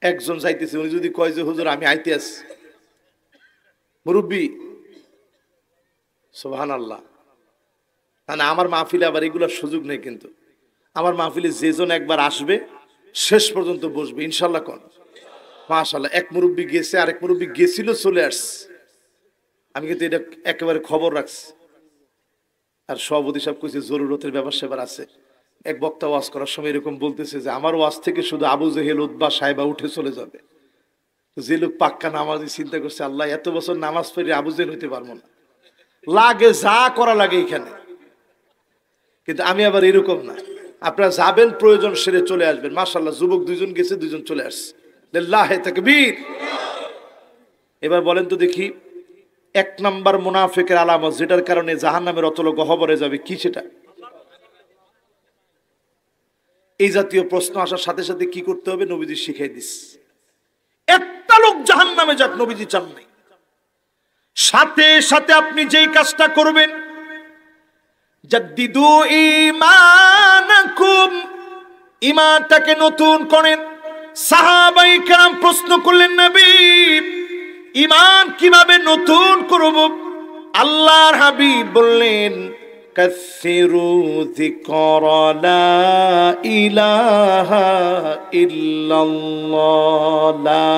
A: একজন যাইতেছে, উনি যদি কয় যে হুজুর আমি আইতে আছি, মুরব্বী, সুবহানাল্লাহ, না আমার মাহফিলে আবার এগুলোর সুযোগ নেই, কিন্তু আমার মাহফিলে যেজন একবার আসবে শেষ পর্যন্ত বসবে ইনশাল্লাহ। কোন মাশাআল্লাহ, এক মুরব্বী গেছে, আরেক মুরব্বী গেছিল, চলে আসছে। আমি কিন্তু এটা একেবারে খবর রাখছি। আর সভাপতি সাহেব কইছে জরুরতের ব্যাপার সেবার আছে। এক বক্তা ওয়াজ করার সময় এরকম বলতেছে যে আমার ওয়াজ থেকে শুধু আবু জেহেল, উতবা, সাহেবা উঠে চলে যাবে। যে লোক পাক্কা নামাজি চিন্তা করছে, আল্লাহ এত বছর নামাজ পড়ে আবু জেহেল হইতে পারবো না, লাগে যা করা লাগে এখানে। কিন্তু আমি আবার এরকম না, আপনারা যাবেন, প্রয়োজন সেরে চলে আসবেন। মাশাআল্লাহ, যুবক 2 জন গেছে, 2 জন চলে আসছে। লিল্লাহি তাকবীর। এবার বলেন তো দেখি, 1 নাম্বার মুনাফিকের আলামত, যেটার কারণে জাহান্নামের অতল গহ্বরে যাবে, কি সেটা? এই জাতীয় প্রশ্ন আসার সাথে সাথে কি করতে হবে নবীজি শিখাই দিস। একটা লোক জাহান্নামে যাক নবীজি চান নাই। সাথে সাথে আপনি যেই কাজটা করবেন, জাদ্দিদু ঈমানাকুম, ঈমানটাকে নতুন করেন। সাহাবায়ে কেরাম প্রশ্ন করলেন, নবী ঈমান কিভাবে নতুন করব? আল্লাহর হাবিব বললেন, কাসসিরু যিকরা লা ইলাহা ইল্লাল্লাহ, লা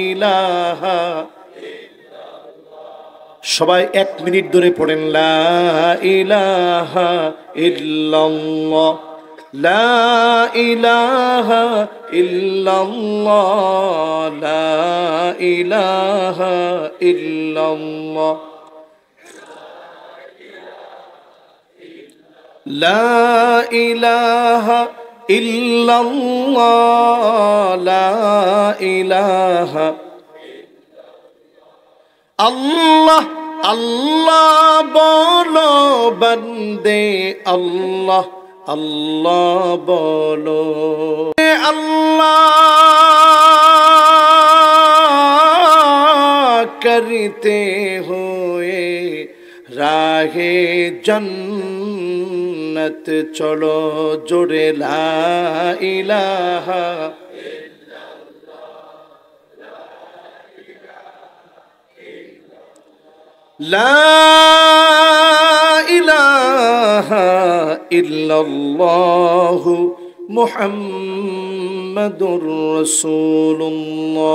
A: ইলাহা। সবাই 1 মিনিট ধরে পড়েন, লা ইলাহা ইল্লাল্লাহ, লা ইলাহা ইল্লাল্লাহ, লা ইলাহা ইল্লাল্লাহ, লা ইলাহা ইল্লাল্লাহ, লা ইলাহা আল্লাহ আল্লাহ বলো বন্দে আল্লাহ আল্লাহ বলো আল্লাহ করতে হুয়ে রাহে জন্নত চলো জোরে লা ইলাহা লা ইলাহা ইল্লাল্লাহু মুহাম্মাদুর রাসূলুল্লাহ।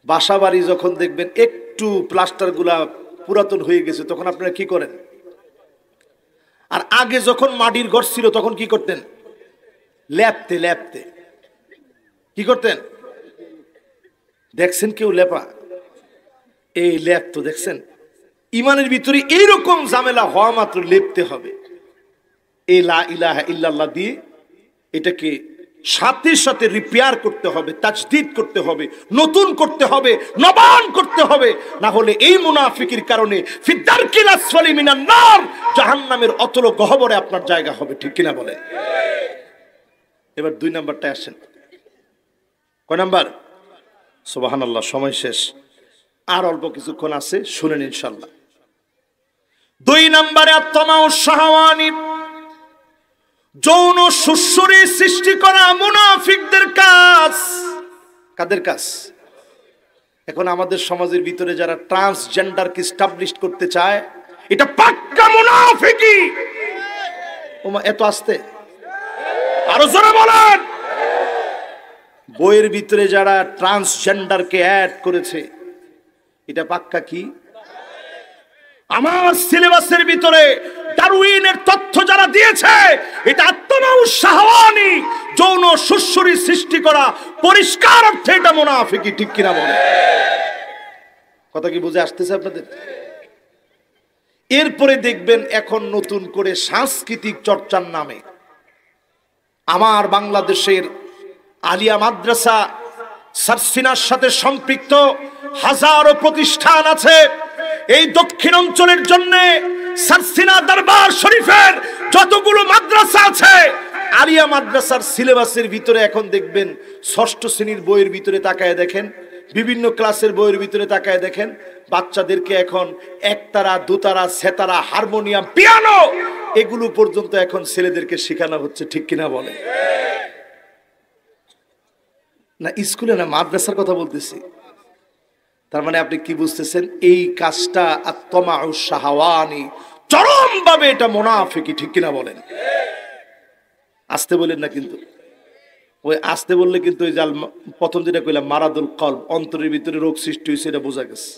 A: বাসা বাড়ি যখন দেখবেন একটু প্লাস্টারগুলা পুরাতন হয়ে গেছে তখন আপনারা কি করেন? আর আগে যখন মাটির ঘর ছিল তখন কি করতেন? লেপতে লেপতে কি করতেন? দেখছেন কেউ লেপা? এই লেপ তো দেখছেন? ইমানের ভিতরে এইরকম ঝামেলা হওয়া মাত্র লেপতে হবে। এই লা ইলাহা ইল্লাল্লাহ দিয়ে এটাকে সাথে সাথে রিপেয়ার করতে হবে, তাজদীদ করতে হবে, নতুন করতে হবে, নবায়ন করতে হবে। না হলে এই মুনাফিকের কারণে ফিদ্দারকিল আসফালি মিনান নার, জাহান্নামের অতল গহ্বরে আপনার জায়গা হবে। ঠিক কিনা বলেন? এবার 2 নাম্বারটা আসেন। কয় নাম্বার? সুবহানাল্লাহ, সময় শেষ, আর অল্প কিছুক্ষণ আছে, শুনেন ইনশাআল্লাহ। 2 নম্বরে আত্মাউ শাহওয়ানি, যৌন সুসুরি সৃষ্টি করা মুনাফিকদের কাজ। কাদের কাজ? এখন আমাদের সমাজের ভিতরে যারা ট্রান্সজেন্ডারকে এস্টাবলিশ করতে চায়, এটা পাক্কা মুনাফিকি। ওমা এত আস্তে, আরো জোরে বলেন। বইয়ের ভিতরে যারা ট্রান্সজেন্ডারকে অ্যাড করেছে, এটা পাক্কা কি? আমার সিলেবাসের ভিতরে ডারউইনের তথ্য যারা দিয়েছে, এটা আত্মাউ শাহওয়ানি, যৌন সুসুরি সৃষ্টি করা, পরিষ্কার অর্থে এটা মুনাফিকি। ঠিক কিনা বলে? কথা কি বুঝে আসতেছে আপনাদের? এরপরে দেখবেন এখন নতুন করে সাংস্কৃতিক চর্চার নামে আমার বাংলাদেশের আলিয়া মাদ্রাসা সারসিনার সাথে সম্পৃক্ত হাজারো প্রতিষ্ঠান আছে। এই দক্ষিণ অঞ্চলের জন্য সারসিনা দরবার শরীফের যতগুলো মাদ্রাসা আছে, আলিয়া মাদ্রাসার সিলেবাসের ভিতরে এখন দেখবেন 6ষ্ঠ শ্রেণীর বইয়ের ভিতরে তাকায় দেখেন, বিভিন্ন ক্লাসের বইয়ের ভিতরে তাকায় দেখেন, বাচ্চাদেরকে এখন একতারা, দুতারা, সেতারা, হারমোনিয়াম, পিয়ানো এগুলো পর্যন্ত এখন ছেলেদেরকে শেখানো হচ্ছে। ঠিক কিনা বলে? না স্কুলে না, মাদ্রাসার কথা বলতেছি। তার মানে আপনি কি বুঝতেছেন? এই কাজটা আত্মাউ শাহওয়ানি, চরমভাবে এটা মুনাফিকি। ঠিক কিনা বলেন? আসতে বলেন না কিন্তু, ওই আসতে বললে কিন্তু ওই জাল প্রথম যেটা কইলাম মারাদুল কলব, অন্তরের ভিতরে রোগ সৃষ্টি হয়েছে, এটা বোঝা গেছে।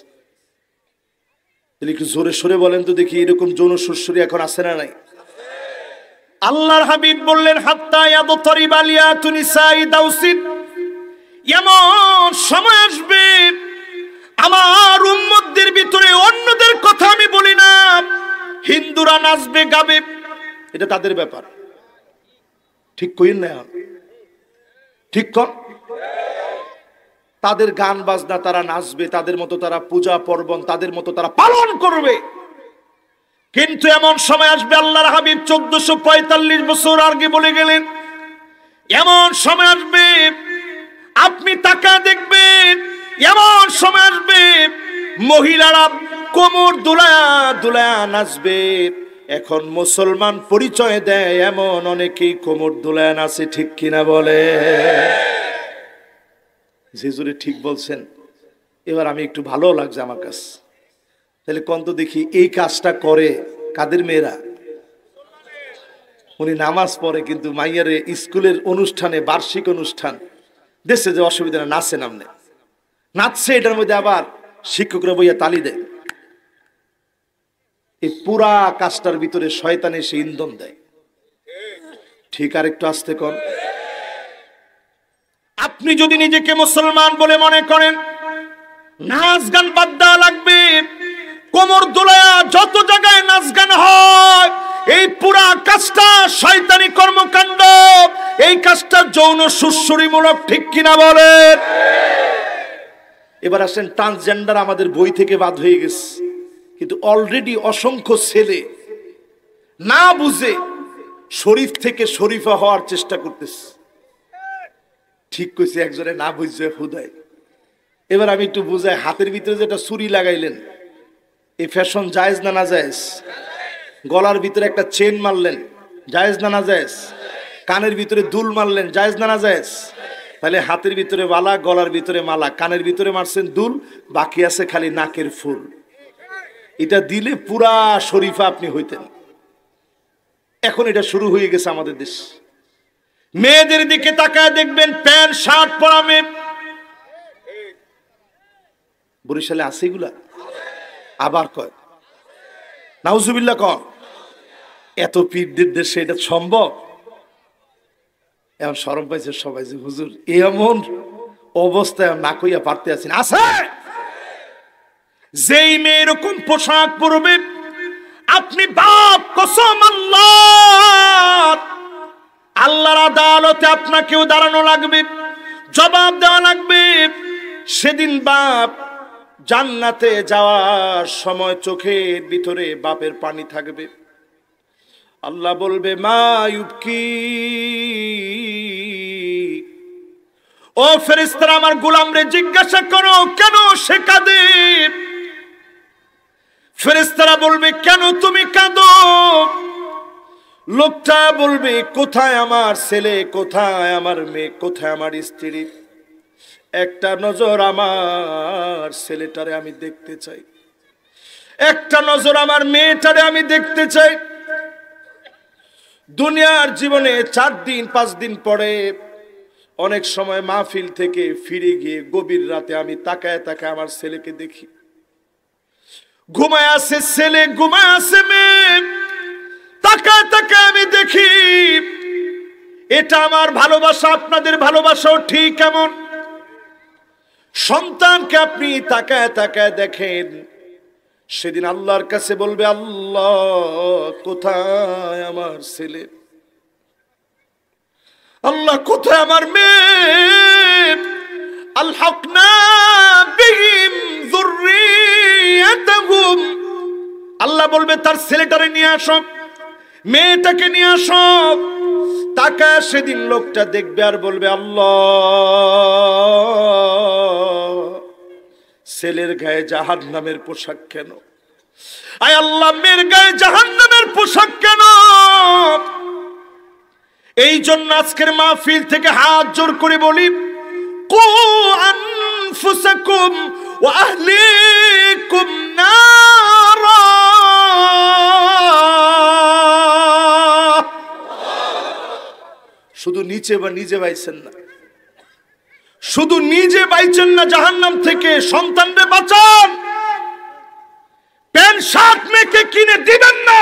A: তাহলে একটু জোরে সরে বলেন তো দেখি, এরকম যৌন সুসুরি এখন আছে না নাই? আল্লাহর হাবিব বললেন হাত্তা ইয়াদতারিব আলিয়াতু নিসাই দাউসিন, এমন সময় আসবে আমার উম্মতদের ভিতরে অন্যদের কথা আমি বলি না, হিন্দুরা নাচবে গাবে, এটা তাদের ব্যাপার। ঠিক কইন না? ঠিক কর। তাদের গান বাজনা, তারা নাচবে, তাদের মতো তারা পূজা পার্বণ তাদের মতো তারা পালন করবে। কিন্তু এমন সময় আসবে, আল্লাহর হাবিব 1445 বছর আগে বলে গেলেন, এমন সময় আসবে আপনি তাকায় দেখবেন, এমন সময় আসবে মহিলারা কোমর দুলায়া দুলায়া নাচবে। এখন মুসলমান পরিচয় দেয় এমন অনেকেই কোমর দুলায়া নাচে। ঠিক কিনা বলে? যে জোরে ঠিক বলছেন। এবার আমি একটু ভালো লাগছে আমার কাছে। তাহলে কন্ত দেখি এই কাজটা করে কাদের মেয়েরা? উনি নামাজ পড়ে কিন্তু মাইয়ারে স্কুলের অনুষ্ঠানে, বার্ষিক অনুষ্ঠান, দেশে যে অসুবিধা না, নাচে, নামনে নাচছে, এটার মধ্যে আবার শিক্ষকরা বইয়া তালি দেয়। এই পুরা কাজটার ভিতরে শয়তান এসে ইন্ধন দেয়। ঠিক, আর একটু আস্তে কর। আপনি যদি নিজেকে মুসলমান বলে মনে করেন, নাচ গান বাদ দেওয়া লাগবে, কোমর দোলায়া যত জায়গায় নাচ গান হয়, এই পুরা কাজটা শয়তানি কর্মকাণ্ড, এই কাজটা যৌন সুশ্রীমূলক, ঠিক কিনা বলেন? এবার আসেন, ট্রান্সজেন্ডার আমাদের বই থেকে বাদ হয়ে গেছে, কিন্তু অলরেডি অসংখ্য ছেলে না বুঝে শরীফ থেকে শরীফা হওয়ার চেষ্টা করতেছে। ঠিক কইছে একজনে, না বুঝছে হুদায়। এবার আমি একটু বুঝাই, হাতের ভিতরে যেটা ছুরি লাগাইলেন, এই ফ্যাশন জায়েজ না না জায়েজ? গলার ভিতরে একটা চেন মারলেন, জায়েজ না না জায়েজ? কানের ভিতরে দুল মারলেন, জায়েজ না না জায়েজ? তাহলে হাতের ভিতরে বালা, গলার ভিতরে মালা, কানের ভিতরে মারছেন দুল, বাকি আছে খালি নাকের ফুল। এটা দিলে পুরা শরীফা আপনি হইতেন। এখন এটা শুরু হয়ে গেছে আমাদের দেশ। মেয়েদের দিকে তাকায় দেখবেন, প্যান্ট শার্ট পরা মেয়ে। বরিশালে আছে এগুলা? আবার কয় নাউজুবিল্লাহ, কয় এত পীরদের দেশে এটা সম্ভব? এমন শরম পাইছে সবাই যে হুজুর এমন অবস্থায় না কইয়া পারতে আছেন। আছে যেই মেয়ে এরকম পোশাক পরবে, আপনি বাপ কসম আল্লাহর আদালতে আপনাকেও দাঁড়ানো লাগবে, জবাব দেওয়া লাগবে। সেদিন বাপ জান্নাতে যাওয়ার সময় চোখের ভিতরে বাপের পানি থাকবে। আল্লাহ বলবে, মা ইউবকি, ও ফেরেশতারা আমার গোলামরে জিজ্ঞাসা করো কেন সে কাঁদে। ফেরেশতারা বলবে, কেন তুমি কাঁদো? লোকটা বলবে, কোথায় আমার ছেলে, কোথায় আমার মেয়ে, কোথায় আমার স্ত্রী? একটা নজর আমার ছেলেটারে আমি দেখতে চাই, একটা নজর আমার মেয়েটারে আমি দেখতে চাই। দুনিয়ার জীবনে 4 দিন 5 দিন পরে অনেক সময় মাহফিল থেকে ফিরে গিয়ে গভীর রাতে আমি তাকায় তাকায় আমার ছেলেকে দেখি, ঘুমায় আছে ছেলে, ঘুমায় আছে মেয়ে, তাকায় তাকায় আমি দেখি। এটা আমার ভালোবাসা, আপনাদের ভালোবাসাও ঠিক এমন। সন্তানকে আপনি তাকায় তাকায় দেখেন, সেদিন আল্লাহর কাছে বলবে, আল্লাহ কোথায় আমার ছেলে, আল্লাহ কোথায় আমার মেয়ে? আলহাকনা বিহিম যুররিয়াতাহুম, আল্লাহ বলবে তার ছেলেটারে নিয়ে আসো, মেয়েটাকে নিয়ে আসো। তাকায় সেদিন লোকটা দেখবে আর বলবে, আল্লাহ ছেলের গায়ে জাহান্নামের পোশাক কেন? আয় আল্লাহ, মেয়ের গায়ে জাহান্নামের পোশাক কেন? এই জন্য আজকের মাহফিল থেকে হাত জোর করে বলি, কু আনফুসাকুম ওয়া আহলিকুম নারা। শুধু নিচে বা নিজে বাইছেন না, শুধু নিজে বাইছেন না জাহান্নাম থেকে, সন্তানরে বাঁচান। প্যান্ট শার্ট মেয়েকে কিনে দিবেন না,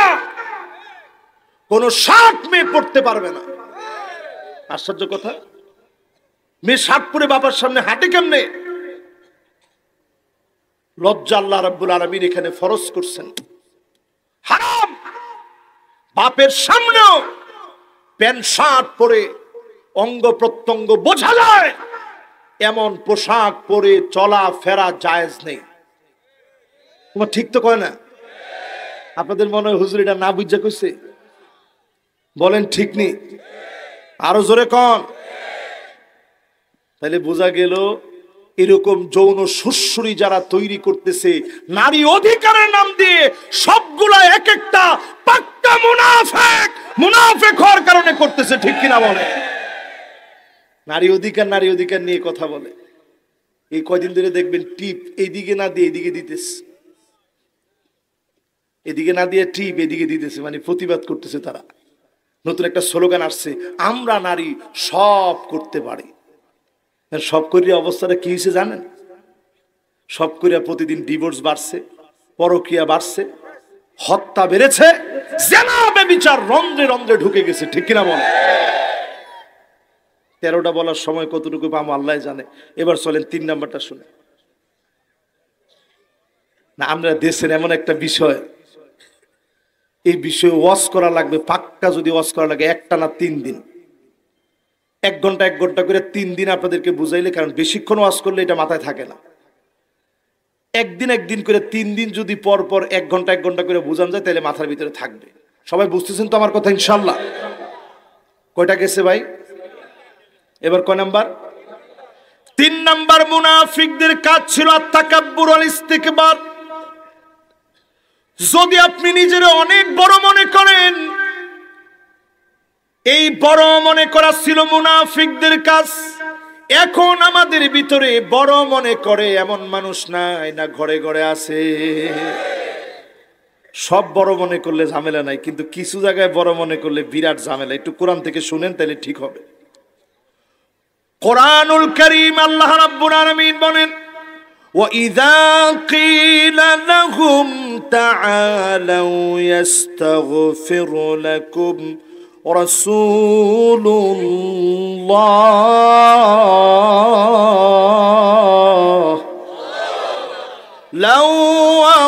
A: কোন শার্ট মেয়ে পড়তে পারবে না। আশ্চর্য কথা, মেয়ে শার্ট পরে বাবার সামনে হাঁটে কেমনে? লজ্জা আল্লাহ রাব্বুল আলামিন এখানে ফরজ করছেন, হারাম। বাপের সামনেও প্যান্ট শার্ট পরে অঙ্গ প্রত্যঙ্গ বোঝা যায় এমন পোশাক পরে চলা ফেরা জায়েজ নেই। তোমার ঠিক তো কয় না? আপনাদের মনে হয় হুজুর এটা না বুঝা কইছে? বলেন ঠিক নেই? আরো জোরে কন। তাহলে বোঝা গেল এরকম যৌন সুশ্রী যারা তৈরি করতেছে নারী অধিকারের নাম দিয়ে, সবগুলা এক একটা পাক্কা মুনাফিক, মুনাফিক হওয়ার কারণে করতেছে, ঠিক কিনা বলে? নারী অধিকার, নারী অধিকার নিয়ে কথা বলে। এই কয়দিন ধরে দেখবেন টিপ এইদিকে না দিয়ে এদিকে দিতেছে, এদিকে না দিয়ে টিপ এদিকে দিতেছে, মানে প্রতিবাদ করতেছে তারা। নতুন একটা স্লোগান আসছে, আমরা নারী সব করতে পারি। সব করিয়া অবস্থাটা কি হয়েছে জানেন? সব করিয়া প্রতিদিন ডিভোর্স বাড়ছে, পরকীয়া বাড়ছে, হত্যা বেড়েছে, জেনা ব্যভিচার রন্ধ্রে রন্ধ্রে ঢুকে গেছে, ঠিক কিনা বলে? 13টা বলার সময় কতটুকু পাবো আল্লাহ জানে। এবার চলেন 3 নাম্বারটা শুনে। না, আমরা দেশের এমন একটা বিষয়, এই বিষয়ে ওয়াজ করা লাগবে, পাক্কা যদি ওয়াজ করা লাগে একটানা 3 দিন, 1 ঘন্টা 1 ঘন্টা করে 3 দিন আপনাদেরকে বুঝাইলে, কারণ বেশিক্ষণ ওয়াজ করলে এটা মাথায় থাকে না। একদিন করে 3 দিন যদি পর পর 1 ঘন্টা 1 ঘন্টা করে বোঝানো যায়, তাহলে মাথার ভিতরে থাকবে। সবাই বুঝতেছেন তো আমার কথা ইনশাল্লাহ? কয়টা গেছে ভাই? এবার কয় নাম্বার? 3 নাম্বার, মুনাফিকদের কাজ ছিল আত-তাকাব্বুর ওয়াল ইস্তিকবার। যদি আপনি নিজের অনেক বড় মনে করেন, এই বড় মনে করা ছিল মুনাফিকদের কাজ। এখন আমাদের ভিতরে বড় মনে করে এমন মানুষ নাই, না ঘরে ঘরে আছে। সব বড় মনে করলে ঝামেলা নাই, কিন্তু কিছু জায়গায় বড় মনে করলে বিরাট ঝামেলা। একটু কোরআন থেকে শুনেন, তাহলে ঠিক হবে। কোরআনুল কারীম আল্লাহ রাব্বুল আলামিন বলেন, وَإِذَا قِيلَ لَهُمْ تَعَالَوْا يَسْتَغْفِرْ لَكُمْ رَسُولُ اللَّهِ لَوَّوْا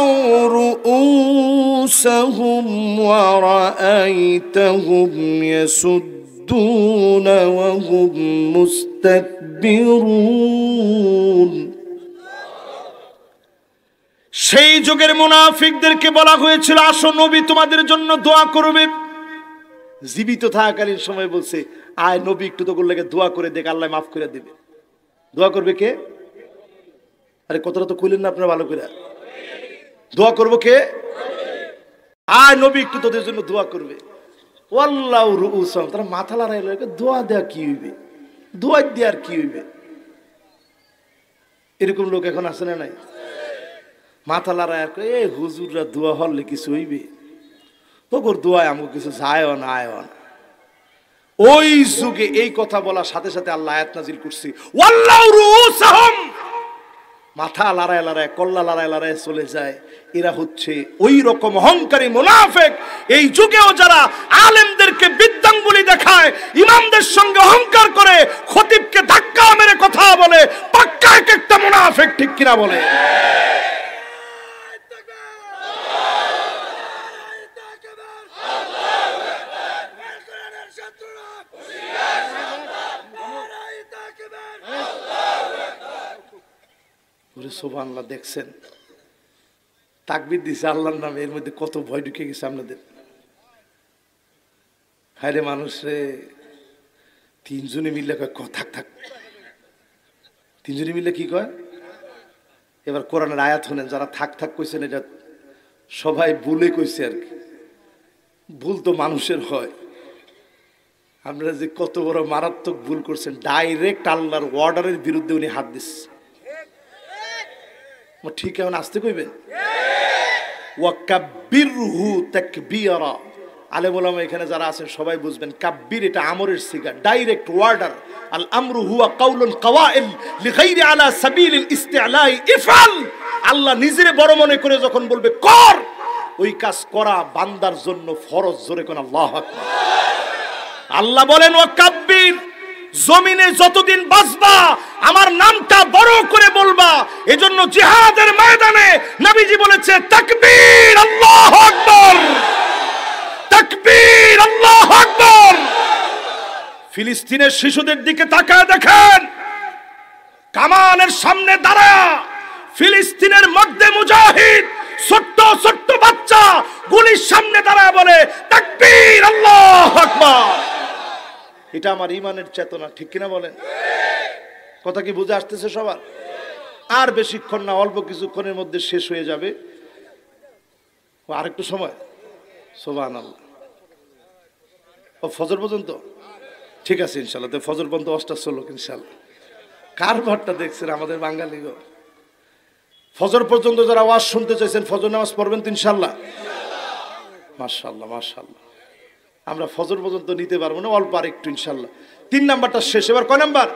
A: رُءُوسَهُمْ وَرَأَيْتَهُمْ يَسُدُّونَ وَهُمْ مُسْتَكْبِرُونَ। সেই যুগের মুনাফিকদেরকে বলা হয়েছিল, আসো নবী তোমাদের জন্য দোয়া করবে। জীবিত থাকাকালীন সময় বলছে, আয় নবী একটু তো করলে দোয়া করে দেখ, আল্লাহ মাফ করে দিবে। দোয়া করবে কে? আরে কথাটা তো কইলেন না আপনারা ভালো করে। দোয়া করবো কে? আয় নবী একটু তোদের জন্য দোয়া করবে। ওয়াল্লাহু রুউসাহুম, তারা মাথা লড়াইলো, দোয়া দেয়া কি হইবে, দোয়া দেওয়ার কি হইবে? এরকম লোক এখন আছে না নাই? মাথা লড়াই, এ হুজুররা দোয়া হলে কিছু হইবে, তোর দোয়ায় আমাকে কিছু যায় না আয় না। ওই যুগে এই কথা বলার সাথে সাথে আল্লাহ আয়াত নাজিল করছে, ওয়াল্লাহু রুউসাহুম, মাথা লড়াই লড়াই, কল্লা লড়াই লড়াই চলে যায়। এরা হচ্ছে ওই রকম অহংকারী মুনাফিক। এই যুগেও যারা আলেমদেরকে বিদ্যাঙ্গুলি দেখায়, ইমামদের সঙ্গে অহংকার করে, খতিবকে ধাক্কা মেরে কথা বলে, পাক্কা এক একটা মুনাফিক, ঠিক কিনা বলে? সুবহানাল্লাহ, দেখছেন তাকবীর দিছে আল্লাহর নামে, এর মধ্যে কত ভয় ঢুকে গেছে আপনাদের। হায়রে মানুষরে, 3 জনে মিললে কয় থাক থাক, 3 জনে মিললে কি কয়? এবার কোরআনের আয়াত শুনেন, যারা থাক থাক কইছেন এটা সবাই ভুলে কইছে আর কি। ভুল তো মানুষের হয়। আপনারা যে কত বড় মারাত্মক ভুল করছেন, ডাইরেক্ট আল্লাহর অর্ডারের বিরুদ্ধে উনি হাত দিচ্ছে। ঠিক এখন আসতে কইবেন, ওয়াকাব্বিরহু তাকবীরা। আলেম ওলামা এখানে যারা আছেন সবাই বুঝবেন, কাব্বির এটা আমরের সিগা, ডাইরেক্ট অর্ডার। আল আমরু হুয়া কাউলুন কাওয়াইল লিগাইরি আলা সাবিলিল ইস্তিলাই ইফআল। আল্লাহ নিজেরে বড় মনে করে যখন বলবে কর, ওই কাজ করা বান্দার জন্য ফরজ। জোরে কোন আল্লাহু আকবার। আল্লাহ বলেন, ওয়াকাব্বির, জমিনে যতদিন বাঁচবা আমার নামটা বড় করে বলবা। এজন্য জিহাদের ময়দানে নবীজি বলেছে, তাকবীর আল্লাহু আকবার, তাকবীর আল্লাহু আকবার। ফিলিস্তিনের শিশুদের দিকে তাকায় দেখেন, কামানের সামনে দাঁড়ায় ফিলিস্তিনের মধ্যে মুজাহিদ, ছোট্ট ছোট্ট বাচ্চা গুলির সামনে দাঁড়ায় বলে, তাকবীর আল্লাহু আকবার। এটা আমার ইমানের চেতনা, ঠিক কিনা বলেন? কথা কি বুঝে আসতেছে সবার? আর বেশিক্ষণ না, অল্প কিছুক্ষণের মধ্যে শেষ হয়ে যাবে। আরেকটু সময়, সুবহানাল্লাহ। ও ফজর পর্যন্ত ঠিক আছে ইনশাল্লাহ। তো ফজর পর্যন্ত অষ্টাশ লোক ইনশাল্লাহ। কার ঘরটা দেখছেন আমাদের বাঙালি গো? ফজর পর্যন্ত যারা ওয়াজ শুনতে চাইছেন, ফজর নামাজ পড়বেন তো ইনশাল্লাহ? মাশাআল্লাহ মাশাআল্লাহ। আমরা ফজর পর্যন্ত নিতে পারবো না, অল্প আর একটু ইনশাল্লাহ। 3 নাম্বারটা শেষ। এবার কয় নাম্বার?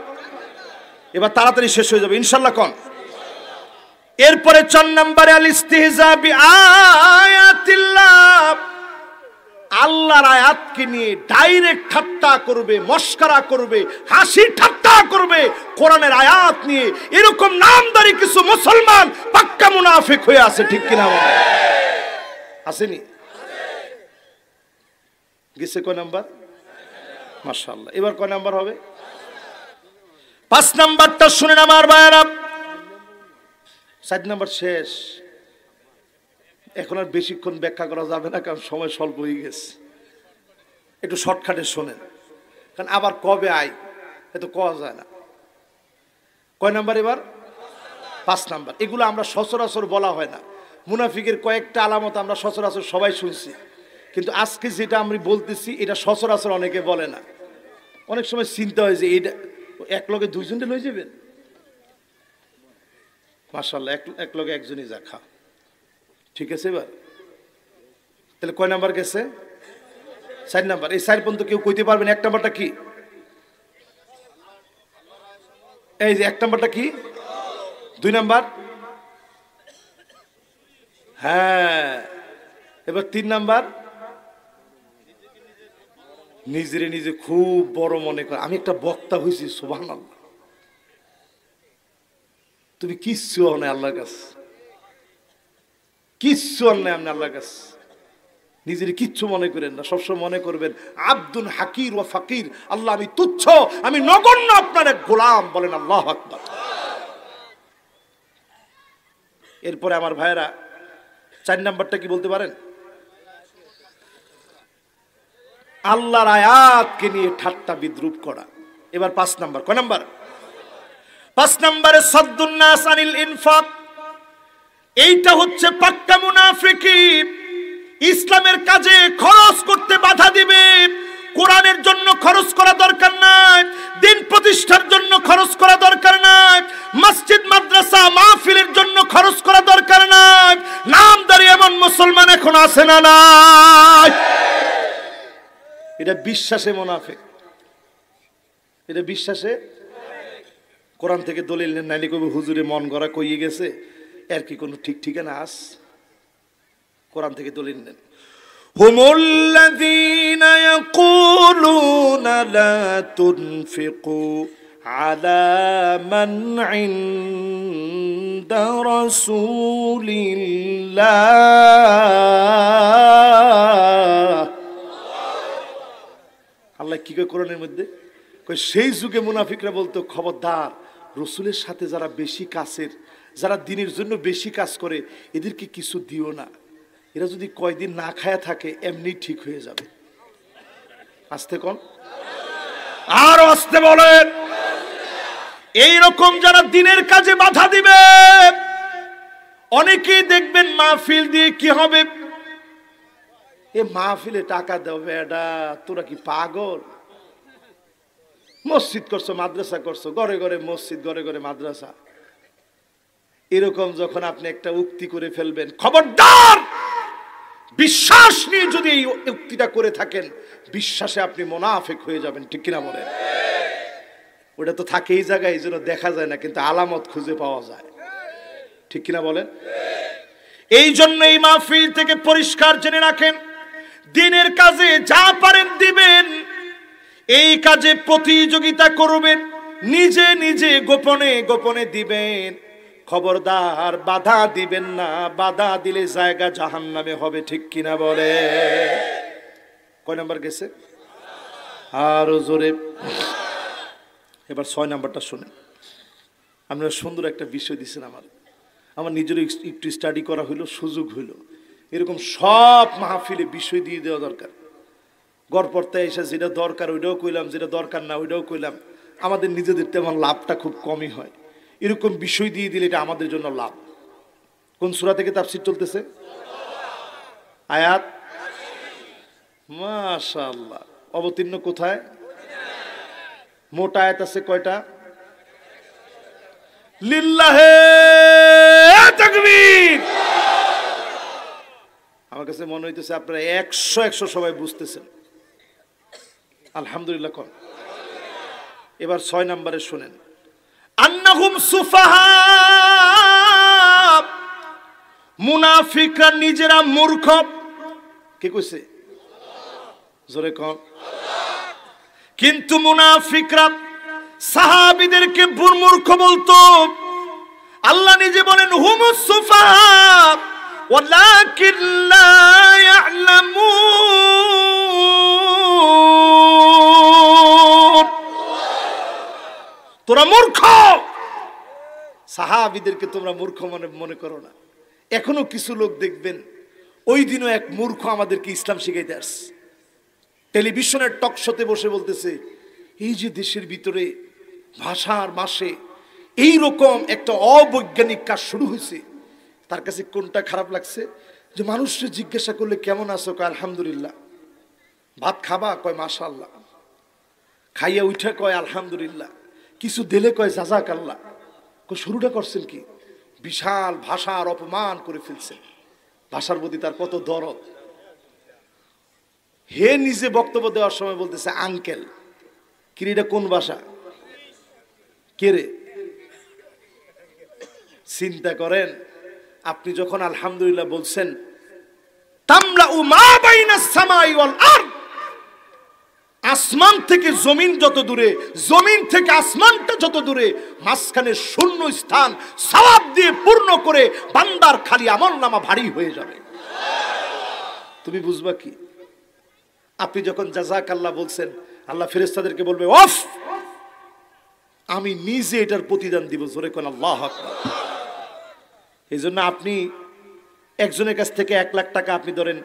A: এবার তাড়াতাড়ি শেষ হয়ে যাবে ইনশাল্লাহ। কোন? এরপরে 4 নম্বরে আল ইস্তিহজা বিআয়াতিল্লাহ, আল্লাহর আয়াতকে নিয়ে ডাইরেক্ট ঠাট্টা করবে, মস্করা করবে, হাসি ঠাট্টা করবে কোরআনের আয়াত নিয়ে। এরকম নামদারি কিছু মুসলমান পাক্কা মুনাফিক হয়ে আছে, ঠিক কিনা বলেন? আসেনি? গেছে কয় নাম্বার? মাশাআল্লাহ। এবার কয় নাম্বার হবে? 5 নাম্বারটা শুনেন আমার ভাইরা। 4 নাম্বার শেষ। এখন আর বেশিক্ষণ ব্যাখ্যা করা যাবে না, কারণ সময় স্বল্প হয়ে গেছে। একটু শর্টকাটে শোনেন, কারণ আবার কবে আয় এত কওয়া যায় না। কয় নাম্বার এবার? 5 নাম্বার। এগুলো আমরা সচরাচর বলা হয় না। মুনাফিকের কয়েকটা আলামত আমরা সচরাচর সবাই শুনছি, কিন্তু আজকে যেটা আমি বলতেছি এটা সচরাচর অনেকে বলে না। অনেক সময় চিন্তা হয় যে এটা এক লগে 2 জনকে লয়ে যাবেন। মাশাআল্লাহ, এক লগে একজনই যা খা। ঠিক আছে, এবার তাহলে কয় নাম্বার গেছে? 4 নাম্বার। এই 4 পর্যন্ত কেউ কইতে পারবেন 1 নাম্বারটা কি? এই যে 1 নাম্বারটা কি? 2 নাম্বার? হ্যাঁ। এবার 3 নাম্বার? নিজেরে নিজে খুব বড় মনে করে। আমি একটা বক্তা হয়েছি, সুবহানাল্লাহ। তুমি কিচ্ছু হও না আল্লাহর কাছে, কিচ্ছু আর নাই আপনি আল্লাহর কাছে। নিজের কিচ্ছু মনে করেন না, সবসময় মনে করবেন আব্দুল হাকির ওয়া ফাকির। আল্লাহ আমি তুচ্ছ, আমি নগণ্য, আপনার এক গোলাম। বলেন আল্লাহু আকবার। এরপরে আমার ভাইয়েরা 4 নাম্বারটা কি বলতে পারেন? আল্লাহর আয়াতকে নিয়ে ঠাট্টা বিদ্রুপ করা। এবার 5 নাম্বার। কয় নাম্বার? 5 নাম্বারে সাদ্দুন নাস আনিল ইনফাক। এইটা হচ্ছে পাক্কা মুনাফিকি। ইসলামের কাজে খরচ করতে বাধা দিবে। কোরআনের জন্য খরচ করা দরকার নাই, দিন প্রতিষ্ঠার জন্য খরচ করা দরকার নাই, মসজিদ মাদ্রাসা মাহফিলের জন্য খরচ করা দরকার নাই। নামদারি এমন মুসলমান এখন আছে না নাই? এটা বিশ্বাসে মুনাফিক, এটা বিশ্বাসে। কোরআন থেকে দলিল নেন, নাইলে কবি হুজুরে মন গড়া কইয়ে গেছে, এর কি কোনো ঠিক ঠিকানা আস? কোরআন থেকে দলিল নেন। হুমুল্লাযীনা ইয়াকুলুনা লা তুনফিকু আলা মান ইনদা রাসূলিল্লাহ। আল্লাহ কি কয় কোরআনের মধ্যে? কয় সেই যুগে মুনাফিকরা বলতো, খবরদার, রসুলের সাথে যারা বেশি কাছের, যারা দিনের জন্য বেশি কাজ করে, এদেরকে কিছু দিও না। এরা যদি কয়দিন না খায়া থাকে এমনি ঠিক হয়ে যাবে। আস্তে কোন, আরো আস্তে বলেন। এইরকম যারা দিনের কাজে বাধা দিবে, অনেকেই দেখবেন মাহফিল দিয়ে কি হবে, এ মাহফিলে টাকা দাও বেটা, তোরা কি পাগল? মসজিদ করছো, মাদ্রাসা করছো, ঘরে ঘরে মসজিদ, ঘরে ঘরে মাদ্রাসা। এরকম যখন আপনি একটা উক্তি করে ফেলবেন, খবরদার, বিশ্বাস নিয়ে যদি এই উক্তিটা করে থাকেন, বিশ্বাসে আপনি মুনাফিক হয়ে যাবেন। ঠিক কিনা বলেন? ওটা তো থাকে এই জায়গায়, এই জন্য দেখা যায় না, কিন্তু আলামত খুঁজে পাওয়া যায়। ঠিক কিনা বলেন? এই জন্য এই মাহফিল থেকে পরিষ্কার জেনে রাখেন, দিনের কাজে যা পারেন দিবেন, এই কাজে প্রতিযোগিতা করবেন, নিজে নিজে গোপনে গোপনে দিবেন। খবরদার বাধা দিবেন না, বাধা দিলে জায়গা জাহান্নামে হবে। ঠিক কিনা বলে? কয় নাম্বার গেছে? আরো জোরে। এবার 6 নাম্বারটা শুনেন। আপনারা সুন্দর একটা বিষয় দিচ্ছেন, আমার নিজেরও একটু স্টাডি করা হইলো, সুযোগ হইলো। এরকম সব মাহফিলে বিষয় দিয়ে দেওয়া দরকার। গড়পড়তায় এসে যেটা দরকার ওইটাও কইলাম, যেটা দরকার না ওইটাও কইলাম। আমাদের নিজেদের তেমন লাভটা খুব কমই হয়। এরকম বিষয় দিয়ে দিলে এটা আমাদের জন্য লাভ। কোন সূরা থেকে তাফসীর চলতেছে? আয়াত, মাশাআল্লাহ। অবতীর্ণ কোথায়? মোট আয়াত আছে কয়টা? লিল্লাহে তাকবীর। আমার কাছে মনে হইতেছে আপনারা 100 সবাই বুঝতেছেন। আলহামদুলিল্লাহ কোন। এবার 6 নম্বরে শুনেন, আন্নাহুম সুফাহা, মুনাফিকরা নিজেরা মূর্খ। কে কইছে? জোরে কম। কিন্তু মুনাফিকরা সাহাবীদেরকে মূর্খ বলতো। আল্লাহ নিজে বলেন হুমুস সুফাহা ওয়ালাকিন লা ইয়ালামুন। তোরা মূর্খ, সাহাবীদেরকে তোমরা মূর্খ মনে করো না। এখনো কিছু লোক দেখবেন, ওই দিনও এক মূর্খ আমাদেরকে ইসলাম শিখাইতে আসছে। টেলিভিশনের টক শোতে বসে বলতেছে, এই যে দেশের ভিতরে ভাষার মাসে এই রকম একটা অবৈজ্ঞানিক কাজ শুরু হয়েছে, তার কাছে কোনটা খারাপ লাগছে? যে মানুষকে জিজ্ঞাসা করলে কেমন আছো, কয় আলহামদুলিল্লাহ। ভাত খাবা, কয় মাশাআল্লাহ। খাইয়া উঠা কয় আলহামদুলিল্লাহ। কিছু দিলে কয় জাযাকাল্লাহ। শুরুটা করছেন কি? বিশাল ভাষার অপমান করে ফেলছেন। ভাষার প্রতি তার কত দরদ। হে নিজে বক্তব্য দেওয়ার সময় বলতেছে আঙ্কেল। কি এটা কোন ভাষা? কে রে? চিন্তা করেন, আপনি যখন আলহামদুলিল্লাহ বলছেন, তামলাউ মা বাইনাস সামাই ওয়াল আরদ, আসমান থেকে জমিন যত দূরে, জমিন থেকে আসমানটা যত দূরে, মাঝখানে শূন্য স্থান সওয়াব দিয়ে পূর্ণ করে বান্দার খালি আমলনামা ভারী হয়ে যাবে। তুমি বুঝবা কি? আপনি যখন জাযাকাল্লাহ বলছেন, আল্লাহ ফেরেশতাদেরকে বলবে অফ, আমি নিজে এটার প্রতিদান দিব। জোরে কোন আল্লাহু আকবার। এই জন্য আপনি একজনের কাছ থেকে 1 লাখ টাকা আপনি ধরেন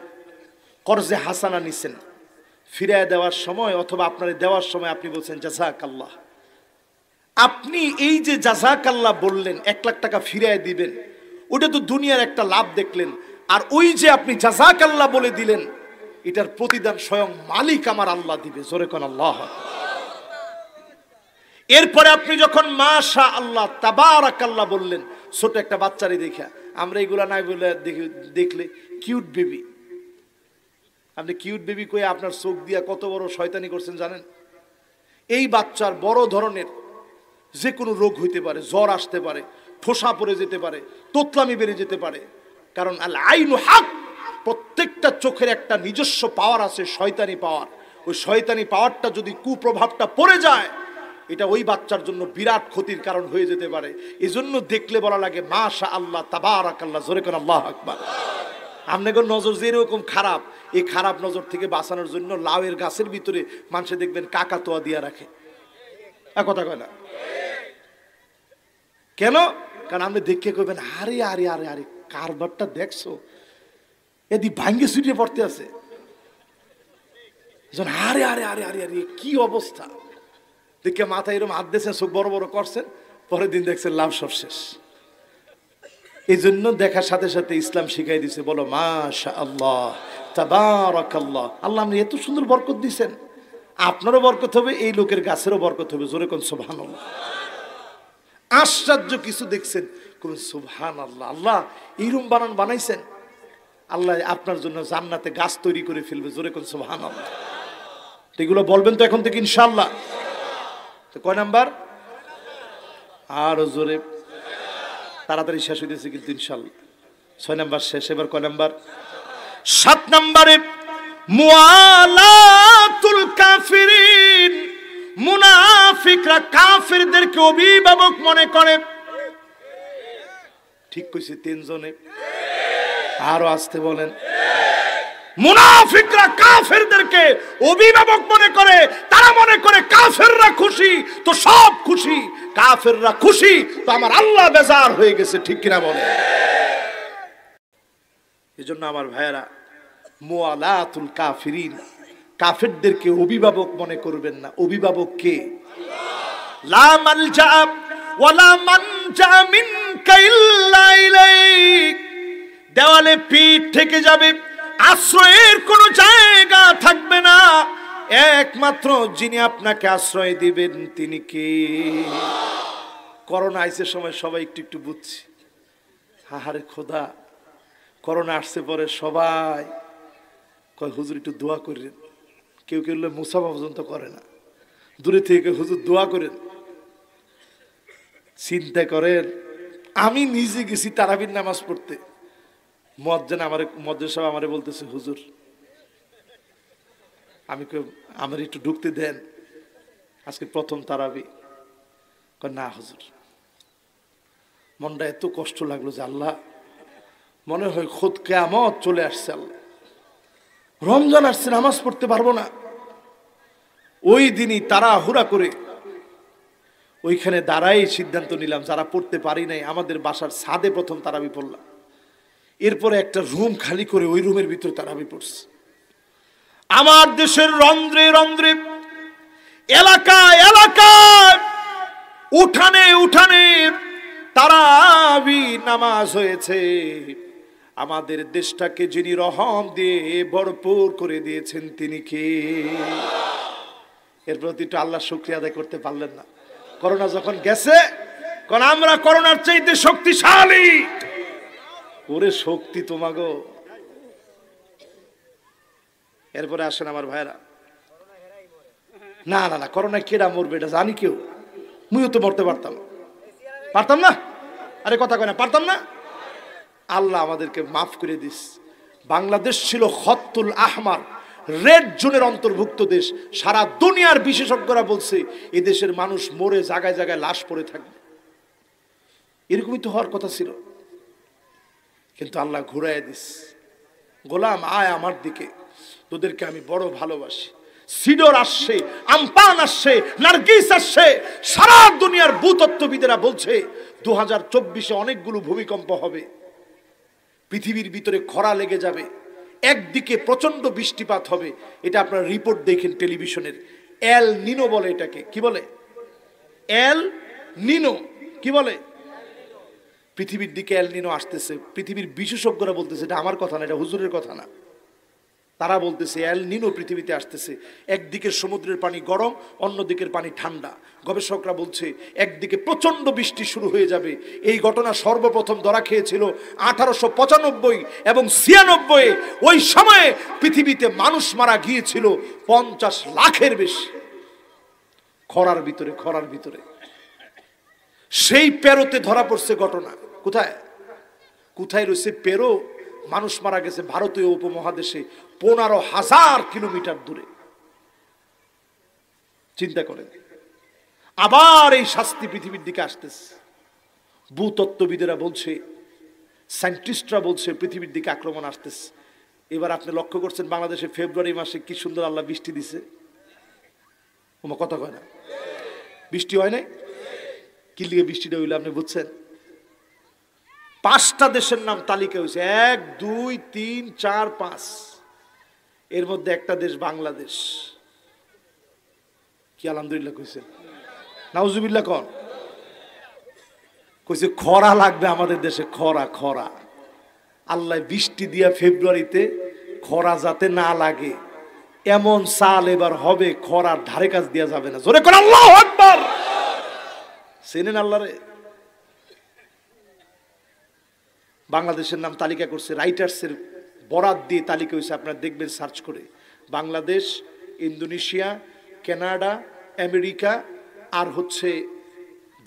A: কর্জে হাসানা নিছেন, ফিরায় দেওয়ার সময় অথবা আপনার দেওয়ার সময় আপনি বলছেন জাযাকাল্লাহ। আপনি এই যে জাযাকাল্লাহ বললেন, 1 লাখ টাকা ফিরায় দিবেন, ওটা তো দুনিয়ার একটা লাভ দেখলেন। আর ওই যে আপনি জাযাকাল্লাহ বলে দিলেন, এটার প্রতিদান স্বয়ং মালিক আমার আল্লাহ দিবে। জোরে কোন আল্লাহ। এরপরে আপনি যখন মাশাআল্লাহ তাবারাকাল্লাহ বললেন, ছোট একটা বাচ্চারই দেখা, আমরা এগুলা নাই বলে দেখলে কিউট বেবি। আপনি কিউট বেবি কয়ে আপনার চোখ দিয়া কত বড় শয়তানি করছেন জানেন? এই বাচ্চার বড় ধরনের যে কোনো রোগ হইতে পারে, জ্বর আসতে পারে, ঠোসা পড়ে যেতে পারে, তোতলামি বেড়ে যেতে পারে। কারণ আল আইনু হক, প্রত্যেকটা চোখের একটা নিজস্ব পাওয়ার আছে, শয়তানি পাওয়ার। ওই শয়তানি পাওয়ারটা যদি কুপ্রভাবটা পড়ে যায়, এটা ওই বাচ্চার জন্য বিরাট ক্ষতির কারণ হয়ে যেতে পারে। এজন্য দেখলে বলা লাগে মাশাআল্লাহ তাবারাকাল্লাহ। জোরে করে আল্লাহু আকবার। আপনাদের নজর যে এরকম খারাপ, এই খারাপ নজর থেকে বাঁচানোর জন্য লাউয়ের গাছের ভিতরে মানুষে দেখবেন কাকাতোয়া দিয়া রাখে। কথা কয় না কেন? কারণ আপনি দেখে কইবেন আরে আরে আরে আরে কারবারটা দেখছো, এদি ভাঙ্গে ছুটিয়ে পড়তে আছে। আরে আরে আরে আরে আরে কি অবস্থা দেখে মাথায় এরকম হাত দিয়েছেন, চোখ বড় বড় করছেন, পরের দিন দেখছেন লাভ সব শেষ। এই জন্য দেখার সাথে সাথে ইসলাম শিখাই দিছে, বলো মাশাআল্লাহ তাবারাকাল্লাহ। আল্লাহ আপনি এত সুন্দর বরকত দিয়েছেন, আপনারও বরকত হবে, এই লোকের গাছেরও বরকত হবে। জোরে কোন সুবহানাল্লাহ। আশ্চর্য কিছু দেখছেন, কোন সুবহানাল্লাহ। আল্লাহ এইরকম বানাইছেন, আল্লাহ আপনার জন্য জান্নাতে গাছ তৈরি করে ফেলবে। জোরে কোন সুবহানাল্লাহ। এগুলো বলবেন তো এখন থেকে ইনশাআল্লাহ। তো কয় নাম্বার? আরো জোরে, তাড়াতাড়ি শেষ হইতেছে কিন্তু ইনশাআল্লাহ। 6 নাম্বার শেষ। এবার কয় নাম্বার? 7 নাম্বারে মুআলাতুল কাফিরিন। মুনাফিকরা কাফিরদেরকে অভিভাবক মনে করে। ঠিক কইছে 3 জনে? আরো আসতে বলেন। মুনাফিকরা কাফেরদেরকে অভিভাবক মনে করে। তারা মনে করে কাফেররা খুশি তো সব খুশি, কাফেররা খুশি তো আমার আল্লাহ বেজার হয়ে গেছে। ঠিক কিনা বলে? এজন্য আমার ভাইয়েরা, মুআলাতুল কাফিরিন, কাফেরদেরকে অভিভাবক মনে করবেন না। অভিভাবক কে? লা মালজা ওয়ালা মানজা মিনকা ইল্লা ইলাইক। দেওয়ালে পিঠ থেকে যাবে, আশ্রয়ের কোন জায়গা থাকবে না, একমাত্র যিনি আপনাকে আশ্রয় দিবেন তিনি কে? করোনা আইসে সময় সবাই একটু একটু বুঝছি, হাহারে খোদা। করোনা আসছে পরে সবাই কয় হুজুর একটু দোয়া করেন। কেউ কেউ মুসাফা পর্যন্ত করে না, দূরে থেকে হুজুর দোয়া করেন। চিন্তা করেন, আমি নিজে গেছি তারাবির নামাজ পড়তে, মুয়াজ্জিন মুয়াজ্জিন সাহেব আমারে বলতেছে, হুজুর আমার একটু ঢুকতে দেন, আজকে প্রথম তারাবি। না হুজুর, মনটা এত কষ্ট লাগলো যে আল্লাহ, মনে হয় খুদ কিয়ামত চলে আসছে, আল্লাহ রমজান আসছে, নামাজ পড়তে পারবো না। ওই দিনই তাড়াহুড়া করে ওইখানে দাঁড়াই সিদ্ধান্ত নিলাম, যারা পড়তে পারি নাই আমাদের বাসার ছাদে প্রথম তারাবি পড়লাম। এরপরে একটা রুম খালি করে ওই রুমের ভিতরে তারাবি পড়ছে। আমার দেশের রন্ধ্রে রন্ধ্রে, এলাকায় এলাকায়, উঠানে উঠানে তারাবি নামাজ হয়েছে। আমাদের দেশটাকে যিনি রহম দিয়ে ভরপুর করে দিয়েছেন তিনি কে? এর প্রতি একটু আল্লাহ শুকরিয়া আদায় করতে পারলেন না? করোনা যখন গেছে, কারণ আমরা করোনার চাইতে শক্তিশালী। ওরে শক্তি তোমাগো। এরপরে আসেন আমার ভাইরা, না না না, করোনা কেডা মরবে এটা জানি কেউ? মুইও তো মরতে পারতাম, পারতাম না? আরে কথা কয় না, পারতাম না? আল্লাহ আমাদেরকে মাফ করে দিস। বাংলাদেশ ছিল খত্তুল আহমার, রেড জোনের অন্তর্ভুক্ত দেশ। সারা দুনিয়ার বিশেষজ্ঞরা বলছে এই দেশের মানুষ মরে জায়গায় জায়গায় লাশ পড়ে থাকবে, এরকমই তো হওয়ার কথা ছিল। কিন্তু আল্লাহ ঘুরাইয়া দিস। গোলাম আয় আমার দিকে, তোদেরকে আমি বড় ভালোবাসি। সিডর আসছে, আমপান আসছে, নার্গিস আসছে। সারা দুনিয়ার ভূতত্ত্ববিদেরা বলছে 2024-এ অনেকগুলো ভূমিকম্প হবে, পৃথিবীর ভিতরে খরা লেগে যাবে, একদিকে প্রচন্ড বৃষ্টিপাত হবে। এটা আপনারা রিপোর্ট দেখেন টেলিভিশনের। এল নিনো বলে এটাকে। কি বলে? এল নিনো। কি বলে? পৃথিবীর দিকে এল নিনো আসতেছে। পৃথিবীর বিশেষজ্ঞরা বলতেছে, এটা আমার কথা না, এটা হুজুরের কথা না, তারা বলতেছে এল নিনো পৃথিবীতে আসতেছে। একদিকে সমুদ্রের পানি গরম, অন্য দিকের পানি ঠান্ডা। গবেষকরা বলছে একদিকে প্রচন্ড বৃষ্টি শুরু হয়ে যাবে। এই ঘটনা সর্বপ্রথম ধরা খেয়েছিল 1895 এবং 96। ওই সময়ে পৃথিবীতে মানুষ মারা গিয়েছিল 50 লাখের বেশি, খরার ভিতরে। খরার ভিতরে সেই পেরোতে ধরা পড়ছে ঘটনা। কোথায় কোথায় রয়েছে পেরো? মানুষ মারা গেছে ভারতীয় উপমহাদেশে 15,000 কিলোমিটার দূরে। চিন্তা করেন। আবার এই শাস্তি পৃথিবীর দিকে আসতেছে। ভূতত্ত্ববিদেরা বলছে, সায়েন্টিস্টরা বলছে পৃথিবীর দিকে আক্রমণ আসতেছে। এবার আপনি লক্ষ্য করছেন বাংলাদেশে ফেব্রুয়ারি মাসে কি সুন্দর আল্লাহ বৃষ্টি দিছে। ওমা কথা কয় না, বৃষ্টি হয় নাই। কি লিগে বৃষ্টিটা হইলো আপনি বুঝছেন? 5টা দেশের নাম তালিকা হয়েছে, 1 2 3 4 5। এর মধ্যে একটা দেশ বাংলাদেশ। কি আলহামদুলিল্লাহ কইছে? নাউজুবিল্লাহ কোন? কইছে খরা লাগবে আমাদের দেশে, খরা। খরা আল্লাহ বৃষ্টি দিয়া ফেব্রুয়ারিতে খরা যাতে না লাগে এমন সাল এবার হবে, খরার ধারে কাজ দেওয়া যাবে না। জোরে করে আল্লাহু আকবার। চেনেন আল্লাহরে? বাংলাদেশের নাম তালিকা করছে, রাইটার্সের বরাত দিয়ে তালিকা হয়েছে, আপনারা দেখবেন সার্চ করে। বাংলাদেশ, ইন্দোনেশিয়া, কানাডা, আমেরিকা আর হচ্ছে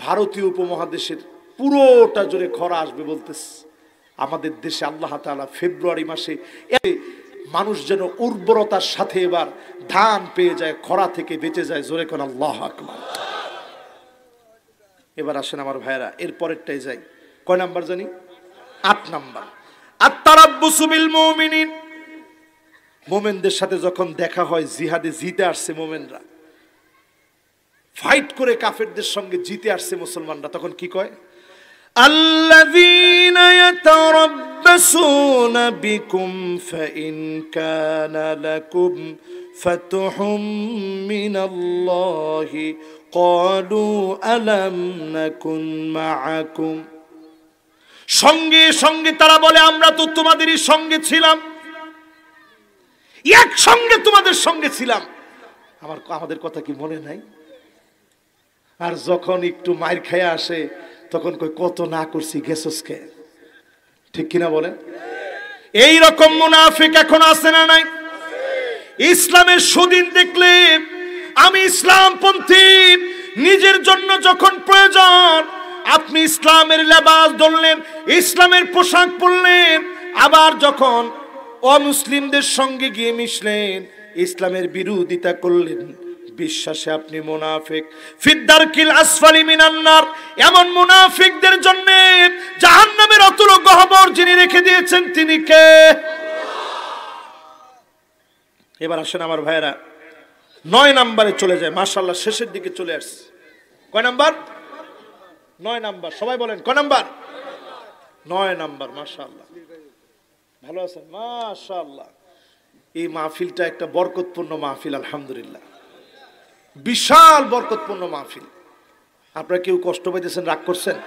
A: ভারতীয় উপমহাদেশের পুরোটা জুড়ে খরা আসবে বলতেছে। আমাদের দেশে আল্লাহ তাআলা ফেব্রুয়ারি মাসে মানুষ যেন উর্বরতার সাথে এবার ধান পেয়ে যায়, খরা থেকে বেঁচে যায়। জোরে কোন আল্লাহু আকবার। এবার আসেন আমার ভাইরা, এর পরেরটাই যাই। কয় নাম্বার জানি? 8 নাম্বার। আত-তারাব্বুসু বিল মুমিনিন। মুমিনদের সাথে যখন দেখা হয়, জিহাদে জিতে আসছে মুমিনরা, ফাইট করে কাফেরদের সঙ্গে জিতে আসছে মুসলমানরা, তখন কি কয়? আল্লাযীনা ইয়াতারাব্বাসুনা বিকুম ফাইন কানা লাকুম ফাতহুম মিনাল্লাহি ক্বালু আলাম নাকুন মাআকুম। সঙ্গে সঙ্গে তারা বলে, আমরা তো তোমাদেরই সঙ্গে ছিলাম, একসঙ্গে তোমাদের সঙ্গে ছিলাম। আমাদের কথা কি মনে নাই? আর যখন একটু মাইর খেয়ে আসে তখন কই কত না করছি, গেছসকে। ঠিক কিনা বলেন? এই রকম মুনাফিক এখন আছে না নাই? ইসলামের সুদিন দেখলে আমি ইসলামপন্থী, নিজের জন্য যখন প্রয়োজন আপনি ইসলামের লেবাস ধরলেন, ইসলামের পোশাক পরলেন, আবার যখন অমুসলিমদের সঙ্গে গিয়ে মিশলেন, ইসলামের বিরোধিতা করলেন, বিশ্বাসে আপনি মুনাফিক। ফিদ্দারকিল আসফালি মিনান নার, এমন মুনাফিকদের জন্য জাহান্নামের অতুল গহ্বর যিনি রেখে দিয়েছেন তিনি কে? এবার আসেন আমার ভাইয়েরা, 9 নম্বরে চলে যায়। মাশাআল্লাহ শেষের দিকে চলে আসছে। কয় নাম্বার? 9 নাম্বার। সবাই বলেন কয় নাম্বার? 9 নাম্বার। মাশাআল্লাহ, ভালো আছেন? মাশাআল্লাহ। এই মাহফিলটা একটা বরকতপূর্ণ মাহফিল, আলহামদুলিল্লাহ, বিশাল বরকতপূর্ণ মাহফিল। আপনারা কেউ কষ্ট পাইতেছেন, রাগ করছেন?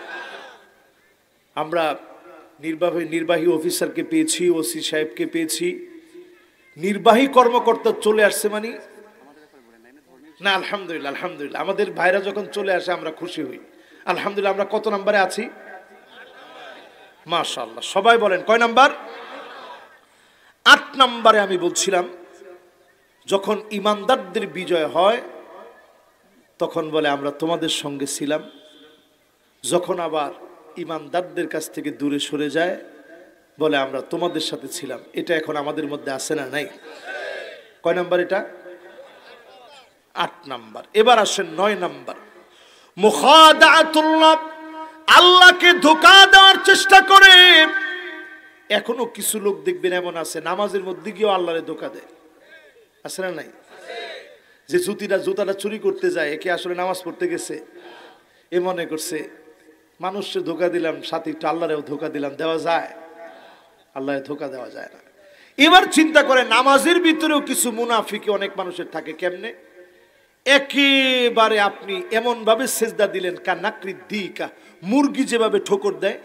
A: আমরা নির্বাহী অফিসারকে পেয়েছি, ওসি সাহেবকে পেয়েছি, নির্বাহী কর্মকর্তা চলে আসছে মানে না, আলহামদুলিল্লাহ, আলহামদুলিল্লাহ। আমাদের ভাইরা যখন চলে আসে আমরা খুশি হই, আলহামদুলিল্লাহ। আমরা কত নম্বরে আছি? মাশাআল্লাহ। সবাই বলেন কয় নাম্বার? 8 নম্বরে আমি বলছিলাম, যখন ইমানদারদের বিজয় হয় তখন বলে আমরা তোমাদের সঙ্গে ছিলাম। যখন আবার ইমানদারদের কাছ থেকে দূরে সরে যায় বলে আমরা তোমাদের সাথে ছিলাম। এটা এখন আমাদের মধ্যে আছে না নাই? কয় নাম্বার এটা? 8 নাম্বার। এবার আসেন 9 নাম্বার। মুখাদাতুল্লাহ, আল্লাহকে ধোঁকা দেওয়ার চেষ্টা করে। এখনো কিছু লোক দেখবেন এমন আছে, নামাজের মধ্যে গিয়েও আল্লাহরে ধোঁকা দেয়, আছে না নাই? যে জুতাটা চুরি করতে যায়, একে আসলে নামাজ পড়তে গেছে, এ মনে করছে মানুষকে ধোঁকা দিলাম, সাথে একটু আল্লাহরেও ধোঁকা দিলাম। দেওয়া যায়? আল্লাহরে ধোঁকা দেওয়া যায় না। এবার চিন্তা করে, নামাজের ভিতরেও কিছু মুনাফিক অনেক মানুষের থাকে। কেমনে? একেবারে আপনি এমন ভাবে সেজদা দিলেন, কানাকৃত দিকা, মুরগি যেভাবে ঠোকর দেয়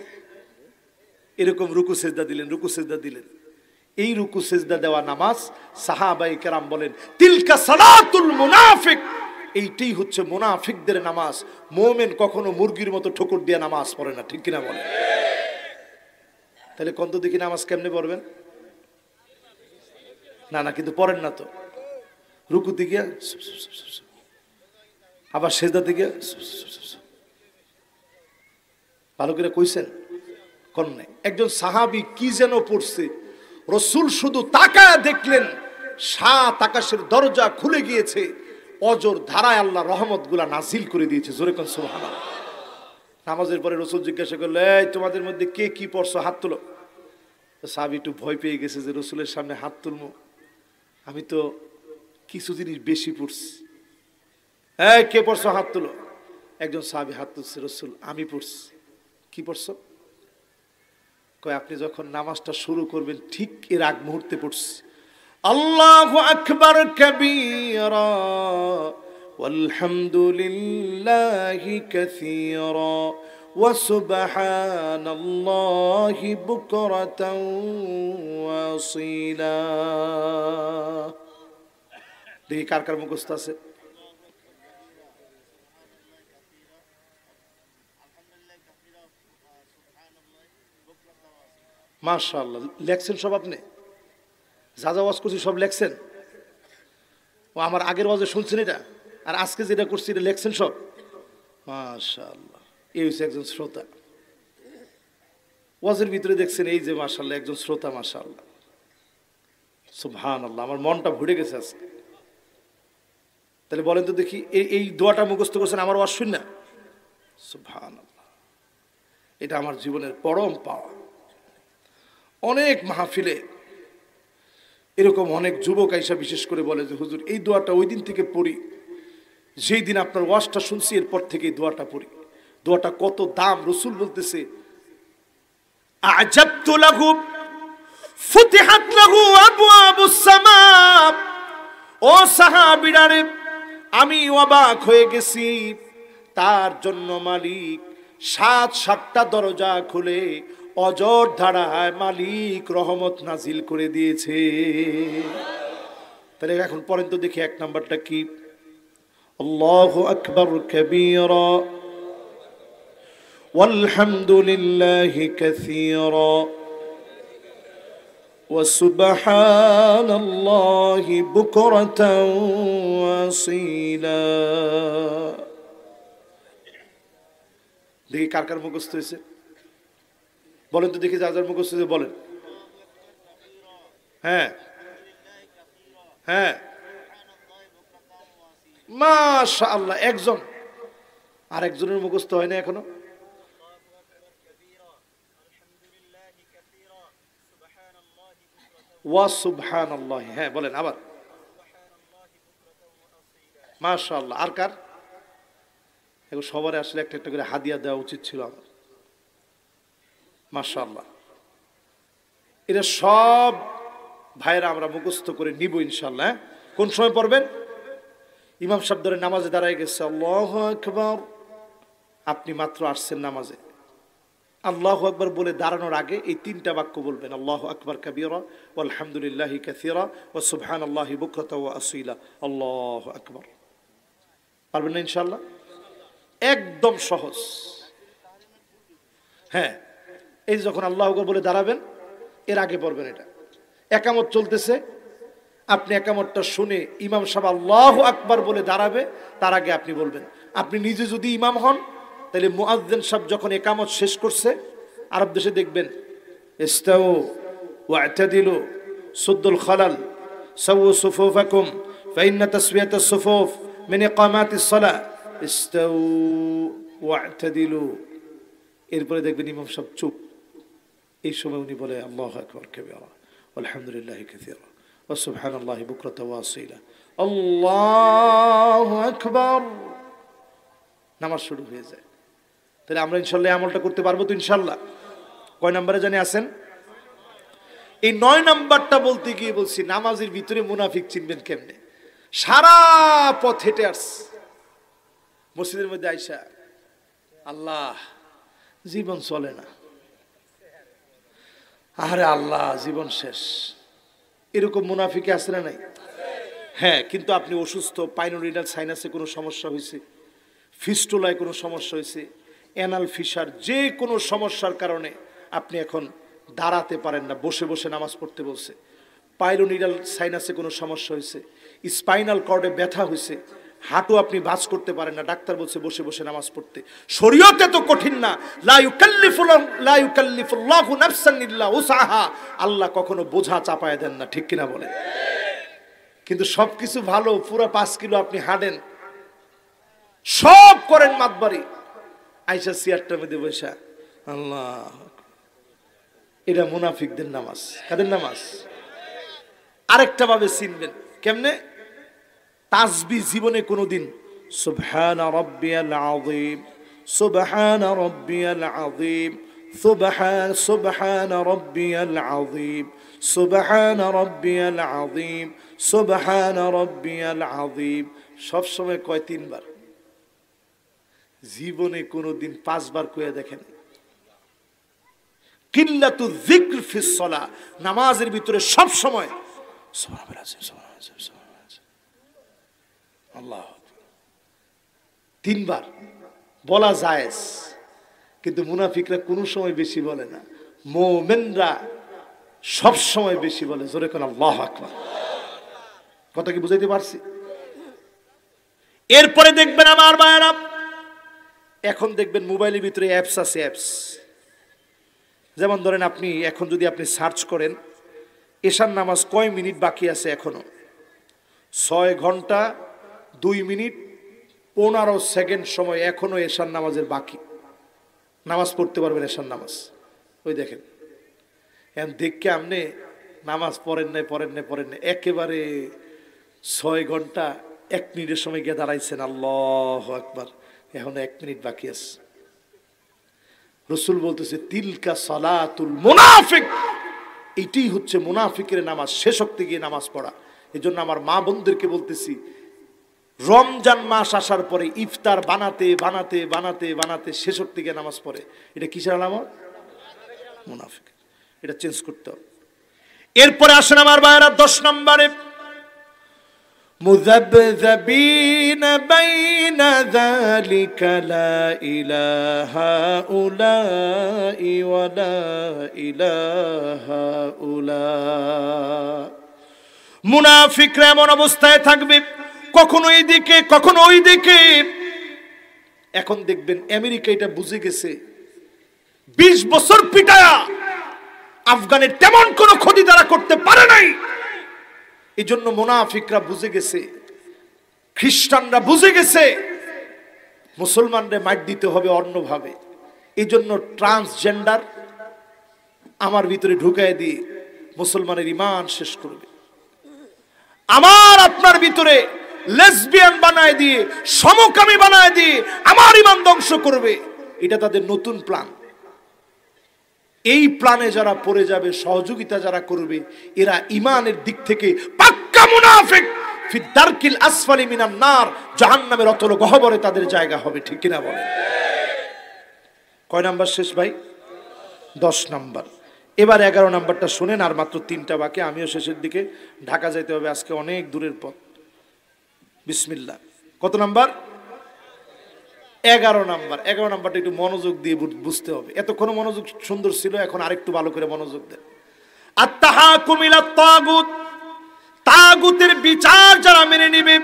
A: এরকম রুকু সেজদা দিলেন। এই রুকু সেজদা দেওয়া নামাজ, সাহাবায়ে কেরাম বলেন তিলকা সালাতুল মুনাফিক, এইটাই হচ্ছে মুনাফিকদের নামাজ। মুমিন কখনো মুরগির মতো ঠোকর দিয়ে নামাজ পড়ে না, ঠিক কিনা বলেন? তাহলে কত দেখি নামাজ কেমনে পড়বেন? না, কিন্তু পড়েন না তো। রুকুতে গিয়া, আবার সেজদাতে গিয়া, ভালো করে কইছেন? কোন নাই। একজন সাহাবী কি যেন পড়ছে, রাসূল শুধু তাকায় দেখলেন 7 আকাশের দরজা খুলে গিয়েছে, অজর ধারায় আল্লাহ রহমতগুলা নাজিল করে দিয়েছে। জোরে কোন সুবহানাল্লাহ। নামাজের পরে রাসূল জিজ্ঞাসা করলেন, এই তোমাদের মধ্যে কে কি পড়ছো, হাত তোলো। সাহাবী একটু ভয় পেয়ে গেছে যে রাসূলের সামনে হাত তুলবো, আমি তো কিছু জিনিস বেশি পড়ছি। এই কে পড়ছো, হাত তুলো। একজন সাহাবী হাত তুলছে, রাসূল আমি পড়ছি। কি পড়ছো? কয় আপনি যখন নামাজটা শুরু করবেন ঠিক এর আগ মুহূর্তে পড়ছি, আল্লাহু আকবার কাবীরা ওয়ালহামদুলিল্লাহি কাসীরা ওয়া সুবহানাল্লাহি বুকরাতাও ওয়া আসীলা। দেখি কার কার মুখস্থ আছে? মাশাআল্লাহ। লেখছেন সব? আপনি যা যা ওয়াজ করছি সব লেখছেন? ও আমার আগের ওয়াজে শুনছেন এটা, আর আজকে যেটা করছি এটা লেখছেন সব? মাশাআল্লাহ। এই হচ্ছে একজন শ্রোতা। ওয়াজের ভিতরে দেখছেন এই যে মাশাআল্লাহ একজন শ্রোতা, মাশাআল্লাহ, সুবহানাল্লাহ। আমার মনটা ভরে গেছে আজকে। তাহলে বলেন তো দেখি, এই দোয়াটা মুখস্থ করছেন আমার ওয়াজ শুন না? সুবহানাল্লাহ। এটা আমার জীবনের পরম পাওয়া। অনেক মাহফিলে এরকম অনেক যুবক আইসা বিশেষ করে বলে যে হুজুর এই দোয়াটা ওই দিন থেকে পড়ি, যেই দিন আপনার ওয়াজটা শুনছি এরপর থেকে এই দোয়াটা পড়ি। দোয়াটা কত দাম! রাসূল বলতেছে, আ'জাবতু লাহু ফুতিহাত লাহু আবওয়াবুস সামা। ও সাহাবীরা রে, আমি অবাক হয়ে গেছি, তার জন্য মালিক 7টা দরজা খুলে অজর ধারায় মালিক রহমত নাজিল করে দিয়েছে। তাহলে এখন পর্যন্ত দেখি 1 নাম্বারটা কি? আল্লাহু আকবার কাবীরা ওয়ালহামদুলিল্লাহি কাসীরা ওয়া সুবহানাল্লাহি বুকরাতাও ওয়া আসীলা। দেখি কার কার মুখস্থ হয়েছে? বলেন তো দেখি, যার যার মুখস্থ হয়েছে বলেন। হ্যাঁ হ্যাঁ, মাশাআল্লাহ। একজন, আর একজনের মুখস্থ হয় না এখনো। ওয়া সুবহানাল্লাহ, হ্যাঁ বলেন আবার। মাশাআল্লাহ। আর কার? এখন সবার আসলে একটা একটা করে হাদিয়া দেওয়া উচিত ছিল আমার। মাশাআল্লাহ। এটা সব ভাইরা আমরা মুখস্থ করে নিব ইনশাআল্লাহ। কোন সময় পড়বেন? ইমাম সাহেব ধরে নামাজে দাঁড়ায় গেছে, আল্লাহু আকবার, আপনি মাত্র আসছেন নামাজে, আল্লাহু আকবার বলে দাঁড়ানোর আগে এই তিনটা বাক্য বলবেন, আল্লাহু আকবার কাবীরা ওয়ালহামদুলিল্লাহি কাসীরা ওয়া সুবহানাল্লাহি বুকরাতা ওয়া আসীলা, আল্লাহু আকবার। পারবেন না ইনশাআল্লাহ? একদম সহজ। হ্যাঁ, এই যখন আল্লাহু আকবার বলে দাঁড়াবেন এর আগে পড়বেন এটা। একামত চলতেছে, আপনি একামতটা শুনে ইমাম সাহেব আল্লাহু আকবার বলে দাঁড়াবে, তার আগে আপনি বলবেন। আপনি নিজে যদি ইমাম হন তাহলে মুয়াজ্জিন সাহেব যখন একামত শেষ করছে, আরব দেশে দেখবেন ইস্তাউ ওয়া'তাদিলু সুদ্দুল খালাল সাওয়ু সুফুফাকুম ফাইন্না তাসওয়াতাস সুফুফ মিন ইকামাতিস সালাহ ইস্তাউ ওয়া'তাদিলু। এরপরে দেখবেন ইমাম সাহেব চুপ, এই সময় উনি বলে আল্লাহু আকবার কাবীরা আলহামদুলিল্লাহি কাসীরা ওয়া সুবহানাল্লাহি বুকরাতা ওয়া আসীলা, আল্লাহু আকবার। নামাজ শুরু হয়ে যায়। তাহলে আমরা ইনশাআল্লাহ আমলটা করতে পারবো তো ইনশাআল্লাহ? কয় নম্বরে জানি আছেন? এই 9 নাম্বারটা বলতে গিয়ে বলছি নামাজের ভিতরে মুনাফিক চিনবেন কেমনে। সারা পথ হেঁটে আসছে, মসজিদের মধ্যে আইসা আল্লাহ জীবন চলে না, আরে আল্লাহ জীবন শেষ, এরকম মুনাফিকে আছে না নাই? হ্যাঁ, কিন্তু আপনি অসুস্থ, পাইনোরিনাল সাইনাসে কোনো সমস্যা হয়েছে, ফিস্টুলায় কোনো সমস্যা হয়েছে, অ্যানাল ফিসার, যে কোনো সমস্যার কারণে আপনি এখন দাঁড়াতে পারেন না, বসে বসে নামাজ পড়তে বলছে। পাইলোনিডাল সাইনাসে কোনো সমস্যা হয়েছে, স্পাইনাল কর্ডে ব্যথা হয়েছে, হাঁটু আপনি বাজ করতে পারেন না, ডাক্তার বলছে বসে বসে নামাজ পড়তে। শরীয়তে তো কঠিন না, লা ইউকাল্লিফুল্লাহু নাফসান ইল্লা উসআহা, আল্লাহ কখনো বোঝা চাপায় দেন না, ঠিক কিনা বলেন? কিন্তু সবকিছু ভালো, পুরো 5 কিলো আপনি হাঁটেন, সব করেন মাতবাড়ি, আইসা চেয়ারটার মধ্যে বসা আল্লাহ। এটা মুনাফিকদের নামাজ। কাদের নামাজ? আরেকটা ভাবে চিনবেন কেমনে? তাসবিহ জীবনে কোনোদিন সুবহান রাব্বিয়াল আযীম, সুবহান রাব্বিয়াল আযীম, সুবহান রাব্বিয়াল আযীম, সুবহান রাব্বিয়াল আযীম, সুবহান রাব্বিয়াল আযীম, সব সময় কয় 3 বার? জীবনে কোনোদিন 5 বার কইয়া দেখেন? কিল্লাতু যিকর ফিস সালাহ, নামাজের ভিতরে সব সময় আল্লাহ 3 বার বলা জায়েজ, কিন্তু মুনাফিকরা কোনো সময় বেশি বলে না, মুমিনরা সব সময় বেশি বলে। জোরে কোন আল্লাহু আকবার। কথা কি বুঝাইতে পারছি? এরপরে দেখবেন আমার ভাইরা, এখন দেখবেন মোবাইলের ভিতরে অ্যাপস আছে, অ্যাপস যেমন ধরেন আপনি এখন যদি আপনি সার্চ করেন এশার নামাজ কয় মিনিট বাকি আছে, এখনো 6 ঘন্টা 2 মিনিট 15 সেকেন্ড সময় এখনো এশার নামাজের বাকি, নামাজ পড়তে পারবেন এশার নামাজ। ওই দেখেন, এখন দেখে আপনি নামাজ পড়েন নাই, একেবারে 6 ঘন্টা 1 মিনিটের সময় গিয়ে দাঁড়াইছেন, আল্লাহু আকবার, এখন 1 মিনিট বাকি আছে। রাসূল বলতেছে তিলকা সালাতুল মুনাফিক, এটাই হচ্ছে মুনাফিকের নামাজ, শেষ করতে গিয়ে নামাজ পড়া। এজন্য আমার মা বোনদেরকে বলতেছি, রমজান মাস আসার পরে ইফতার বানাতে বানাতে বানাতে বানাতে শেষ করতে গিয়ে নামাজ পড়ে, এটা কিসের আলামত? মুনাফিক। এটা চেঞ্জ করতে হবে। এরপরে আসেন আমার ভাইরা 10 নম্বরে, মুযাবযাবিন বাইনা যালিকা লা ইলাহা উলাই ওয়া লা ইলাহা উলা। মুনাফিকরা এমন অবস্থায় থাকবে, কখনো এইদিকে কখনো ওইদিকে। এখন দেখবেন আমেরিকা এটা বুঝে গেছে, 20 বছর পিটায়া আফগানের তেমন কোনো ক্ষতি তারা করতে পারে নাই। এই জন্য মুনাফিকরা বুঝে গেছে, খ্রিস্টানরা বুঝে গেছে মুসলমানদের মার দিতে হবে অন্যভাবে। এই জন্য ট্রান্সজেন্ডার আমার ভিতরে ঢুকায় দিয়ে মুসলমানের ঈমান শেষ করবে। আমার আপনার ভিতরে লেসবিয়ান বানায় দিয়ে, সমকামী বানায় দিয়ে আমার ঈমান ধ্বংস করবে। এটা তাদের নতুন প্ল্যান। এই প্ল্যানে যারা পড়ে যাবে, সহযোগিতা যারা করবে, এরা ঈমানের দিক থেকে পাক্কা মুনাফিক। ফি দারকিল আসফালি মিনান নার, জাহান্নামের অতল গহ্বরে তাদের জায়গা হবে। ঠিক কিনা বলেন? কয় নাম্বার শেষ ভাই? 10 নাম্বার। এবার 11 নাম্বারটা শুনেন, আর মাত্র 3টা বাকি, আমিও শেষের দিকে, ঢাকা যাইতে হবে আজকে, অনেক দূরের পথ। বিসমিল্লাহ। কত নাম্বার? 11 নাম্বার। 11 নাম্বারটা একটু মনোযোগ দিয়ে বুঝতে হবে। এতক্ষণ মনোযোগ সুন্দর ছিল, এখন আরেকটু ভালো করে মনোযোগ দেন। আত-তাহাকুম ইলা তাগুত, তাগুতের বিচার যারা মেনে নেবে,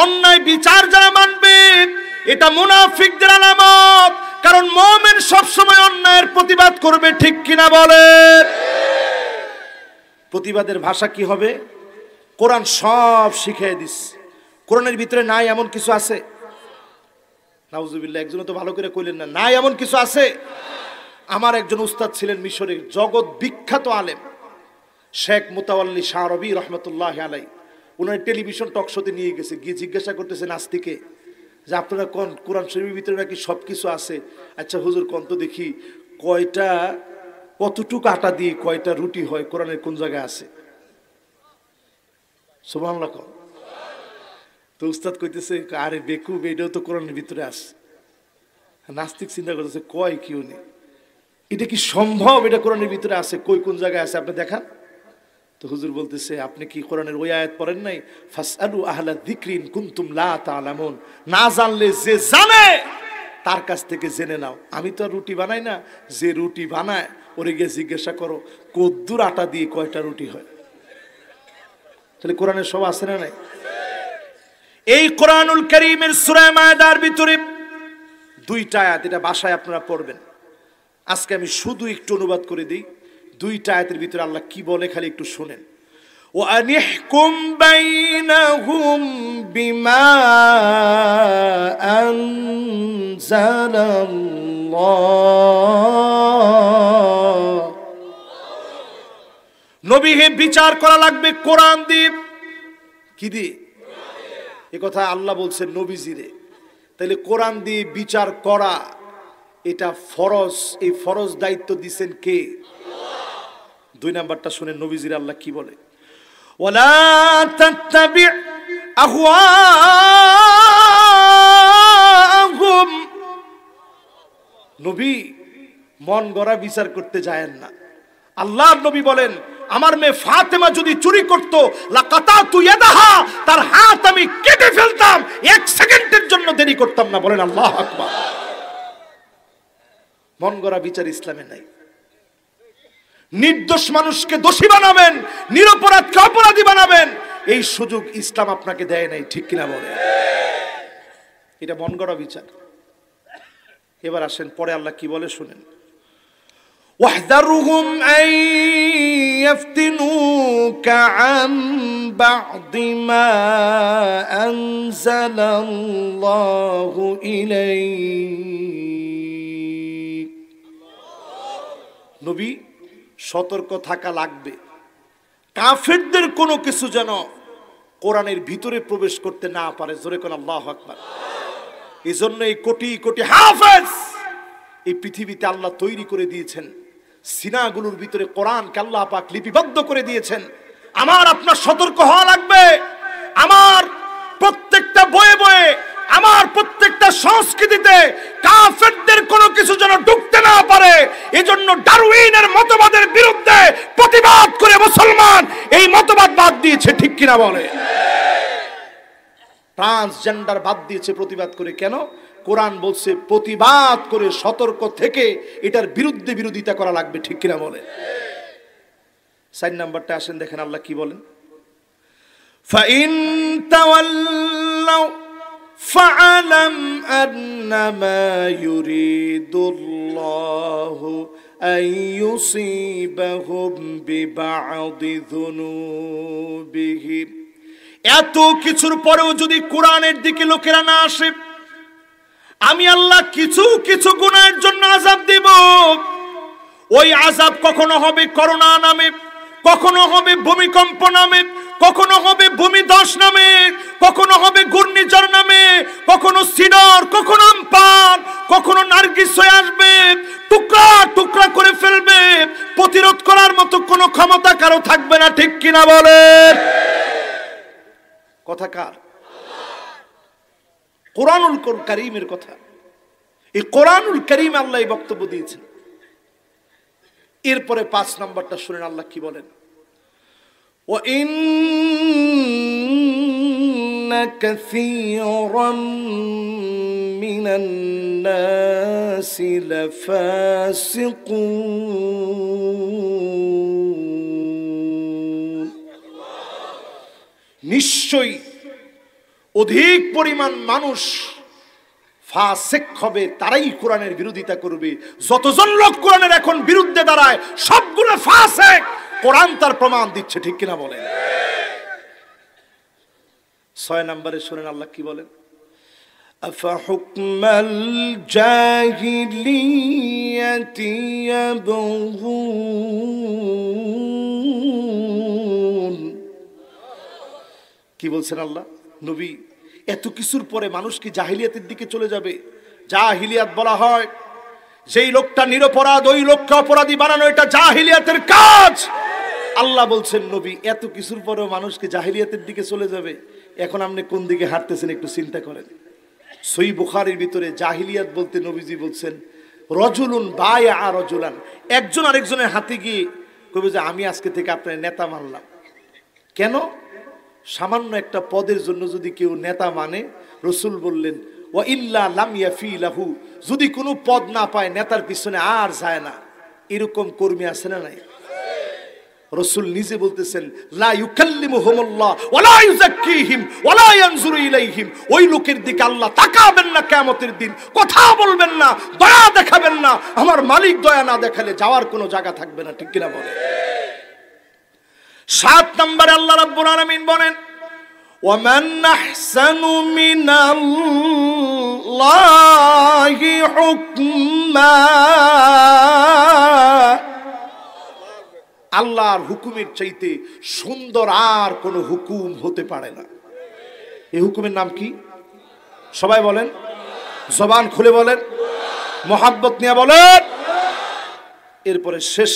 A: অন্যায় বিচার যারা মানবে, এটা মুনাফিকদের আলামত। কারণ মুমিন সব সময় অন্যায়ের প্রতিবাদ করবে। ঠিক কিনা বলেন? প্রতিবাদের ভাষা কি হবে? কোরআন সব শিখিয়ে দিচ্ছে। কোরআনের ভিতরে নাই এমন কিছু আছে? নাউজুবিল্লাহ, একজন তো ভালো করে কইলেন না, নাই এমন কিছু আছে? আমার একজন উস্তাদ ছিলেন মিশরের, জগৎ বিখ্যাত আলেম, শেখ মুতাওয়াল্লি শাহরবি রহমতুল্লাহ আলাই। উনার টেলিভিশন টক শোতে নিয়ে গেছে, গিয়ে জিজ্ঞাসা করতেছে নাস্তিকে যে আপনারা কোন কোরআন শরীফের ভিতরে নাকি সব কিছু আছে। আচ্ছা হুজুর কোন তো দেখি, কয়টা, কতটুকু আটা দিয়ে কয়টা রুটি হয়, কোরআনের কোন জায়গায় আছে? সুবহানাল্লাহ। তো উস্তাদ কইতেছে, আরে বেকুব, এটাও তো কোরআনের ভিতরে আছে। নাস্তিক চিন্তা করতেছে, কয় কি উনি, এটা কি সম্ভব? এটা কোরআনের ভিতরে আছে, কই কোন জায়গায় আছে আপনি দেখান। তো হুজুর বলতেছে, আপনি কি কোরআনের ওই আয়াত পড়েন নাই? ফাসআলু আহলা যিকরি ইন কুনতুম লা তা'লামুন, না জানলে যে জানে তার কাছ থেকে জেনে নাও। আমি তো রুটি বানাই না, যে রুটি বানায় ওরে গিয়ে জিজ্ঞাসা করো কদ্দুর আটা দিয়ে কয়টা রুটি হয়। তাহলে কোরআনের সব আছে না নাই? এই কোরআনুল কারীমের সূরা মায়দার ভিতরে 2টা আয়াত, এটা বাসায় আপনারা পড়বেন। আজকে আমি শুধু একটু অনুবাদ করে দিই। 2টা আয়াতের ভিতরে আল্লাহ কি বলে খালি একটু শুনেন। ওয়া আনিহকুম বাইনাহুম বিমা আনজালাল্লাহ। নবী হে, বিচার করা লাগবে কোরআন দিয়ে। কি দিয়ে? এই কথা আল্লাহ বলছেন নবীজিরে। তাহলে কোরআন দিয়ে বিচার করা এটা ফরজ। এই ফরজ দায়িত্ব দিয়েছেন কে? 2 নাম্বারটা শুনেন নবীজির আল্লাহ কি বলে। ওয়ালা তাত্তাবি আহওয়াহুম, নবী মন গড়া বিচার করতে যায়েন না। আল্লাহর নবী বলেন, আমার মেয়ে ফাতেমা যদি চুরি করত, লাকাতাতু ইয়াদাহা, তার হাত আমি কেটে ফেলতাম, 1 সেকেন্ডের জন্য দেরি করতাম না। বলেন আল্লাহু আকবার। মন গড়া বিচার ইসলামে নাই। নির্দোষ মানুষকে দোষী বানাবেন, নিরপরাধকে অপরাধী বানাবেন, এই সুযোগ ইসলাম আপনাকে দেয় নাই। ঠিক কিনা বলেন? এটা মন গড়া বিচার। এবার আসেন পরে আল্লাহ কি বলে শুনেন। ওয়াহদারুহুম আন ইয়াফতিনুকা আন বা'দি মা আনজালাল্লাহু ইলাইক। নবী সতর্ক থাকা লাগবে, কাফেরদের কোনো কিছু যেন কোরআনের ভিতরে প্রবেশ করতে না পারে। জোরে কোন আল্লাহু আকবার। এই জন্য এই কোটি কোটি হাফেজ এই পৃথিবীতে আল্লাহ তৈরি করে দিয়েছেন। সিনাগুলোর ভিতরে কোরআনকে আল্লাহ পাক লিপিবদ্ধ করে দিয়েছেন। আমার আপনার সতর্ক হওয়া লাগবে। আমার প্রত্যেকটা বয়ে বয়ে, আমার প্রত্যেকটা সংস্কৃতিতে কাফেরদের কোনো কিছু যেন ঢুকতে না পারে। এজন্য ডারউইনের মতবাদের বিরুদ্ধে প্রতিবাদ করে মুসলমান এই মতবাদ বাদ দিয়েছে। ঠিক কিনা বলে? ট্রান্সজেন্ডার বাদ দিয়েছে প্রতিবাদ করে। কেন? কোরআন বলছে প্রতিবাদ করে সতর্ক থেকে এটার বিরুদ্ধে বিরোধিতা করা লাগবে। ঠিক কিনা বলে? 4 নাম্বারটা আসেন, দেখেন আল্লাহ কি বলেন। ফাইন তাওয়াল্লাউ ফাআলাম আন্নামা ইউরিদুল্লাহু أن يصيبهم ببعض ذنوبهم এত কিছুর পরেও যদি কোরআনের দিকে লোকেরা না আসে, আমি আল্লাহ কিছু কিছু গুনাহের জন্য আযাব দেব। ওই আযাব কখনো হবে করোনা নামে, কখনো হবে ভূমিকম্প নামে, কখনো হবে ভূমিধস নামে, কখনো হবে ঘূর্ণিঝড় নামে, কখনো সিডর, কখনো আমপান, কখনো নার্গিস হয়ে আসবে, টুকরা টুকরা করে ফেলবে। প্রতিরোধ করার মতো কোনো ক্ষমতা কারো থাকবে না, ঠিক কিনা বলেন? কথা কার? কোরআনুল কারীমের কথা। এই কোরআনুল কারীম আল্লাহ এই বক্তব্য দিয়েছেন। এরপরে 5 নাম্বারটা শুনেন আল্লাহ কি বলেন। وَإِنَّ كَثِيرًا مِنَ النَّاسِ لَفَاسِقُونَ নিশ্চয়ই অধিক পরিমাণ মানুষ ফাসিক হবে, তারাই কোরআনের বিরোধিতা করবে। যতজন লোক কোরআনের এখন বিরুদ্ধে দাঁড়ায় সবগুলো ফাসিক। কোরআন তার প্রমাণ দিচ্ছে, ঠিক কিনা বলেন? 6 নম্বরে শুনেন আল্লাহ কি বলেন। আফাহুকমাল জাহিলিয়াতি ইয়াবগুন। কি বলছেন আল্লাহ? নবী, এত কিছুর পরে মানুষ কি জাহিলিয়াতের দিকে চলে যাবে? জাহিলিয়াত বলা হয় যেই লোকটা নিরপরাধ ওই লোককে অপরাধী বানানো, এটা জাহিলিয়াতের কাজ। আল্লাহ বলছেন নবী, এত কিছুর পরেও মানুষকে জাহিলিয়াতের দিকে চলে যাবে। এখন আপনি কোন দিকে হাঁটতেছেন একটু চিন্তা করেন। সহিহ বুখারীর ভিতরে জাহিলিয়াত বলতে নবীজি বলছেন রজুলুন বায়া রজুলান, একজন আরেকজনের হাতে গিয়ে কবে যে আমি আজকে থেকে আপনার নেতা মানলাম। কেন? সামান্য একটা পদের জন্য যদি কেউ নেতা মানে, রসুল বললেন ওয়া ইল্লা লাম ইয়াফি লাহু, যদি কোনো পদ না পায় নেতার পিছনে আর যায় না। এরকম কর্মী আছে না নাই? রসুল নিজে বলতেছেন লা ইউকাল্লিমুহুমুল্লাহ ওয়া লা ইউযাক্কিহিম ওয়া লা ইয়ানজুরু ইলাইহিম, ওই লোকের দিকে আল্লাহ তাকাবেন না কিয়ামতের দিন, কথা বলবেন না, দয়া দেখাবেন না। আমার মালিক দয়া না দেখালে যাওয়ার কোনো জায়গা থাকবে না, ঠিক কিনা বলে? 7 নম্বরে আল্লাহ রাব্বুল আলামিন বলেন ওয়ামান আহসানু মিনাল্লাহি হুকমা, আল্লাহর হুকুমের চাইতে সুন্দর আর কোনো হুকুম হতে পারে না। এই হুকুমের নাম কি? সবাই বলেন, জবান খুলে বলেন, মোহাব্বত নিয়ে বলেন। এরপরে শেষ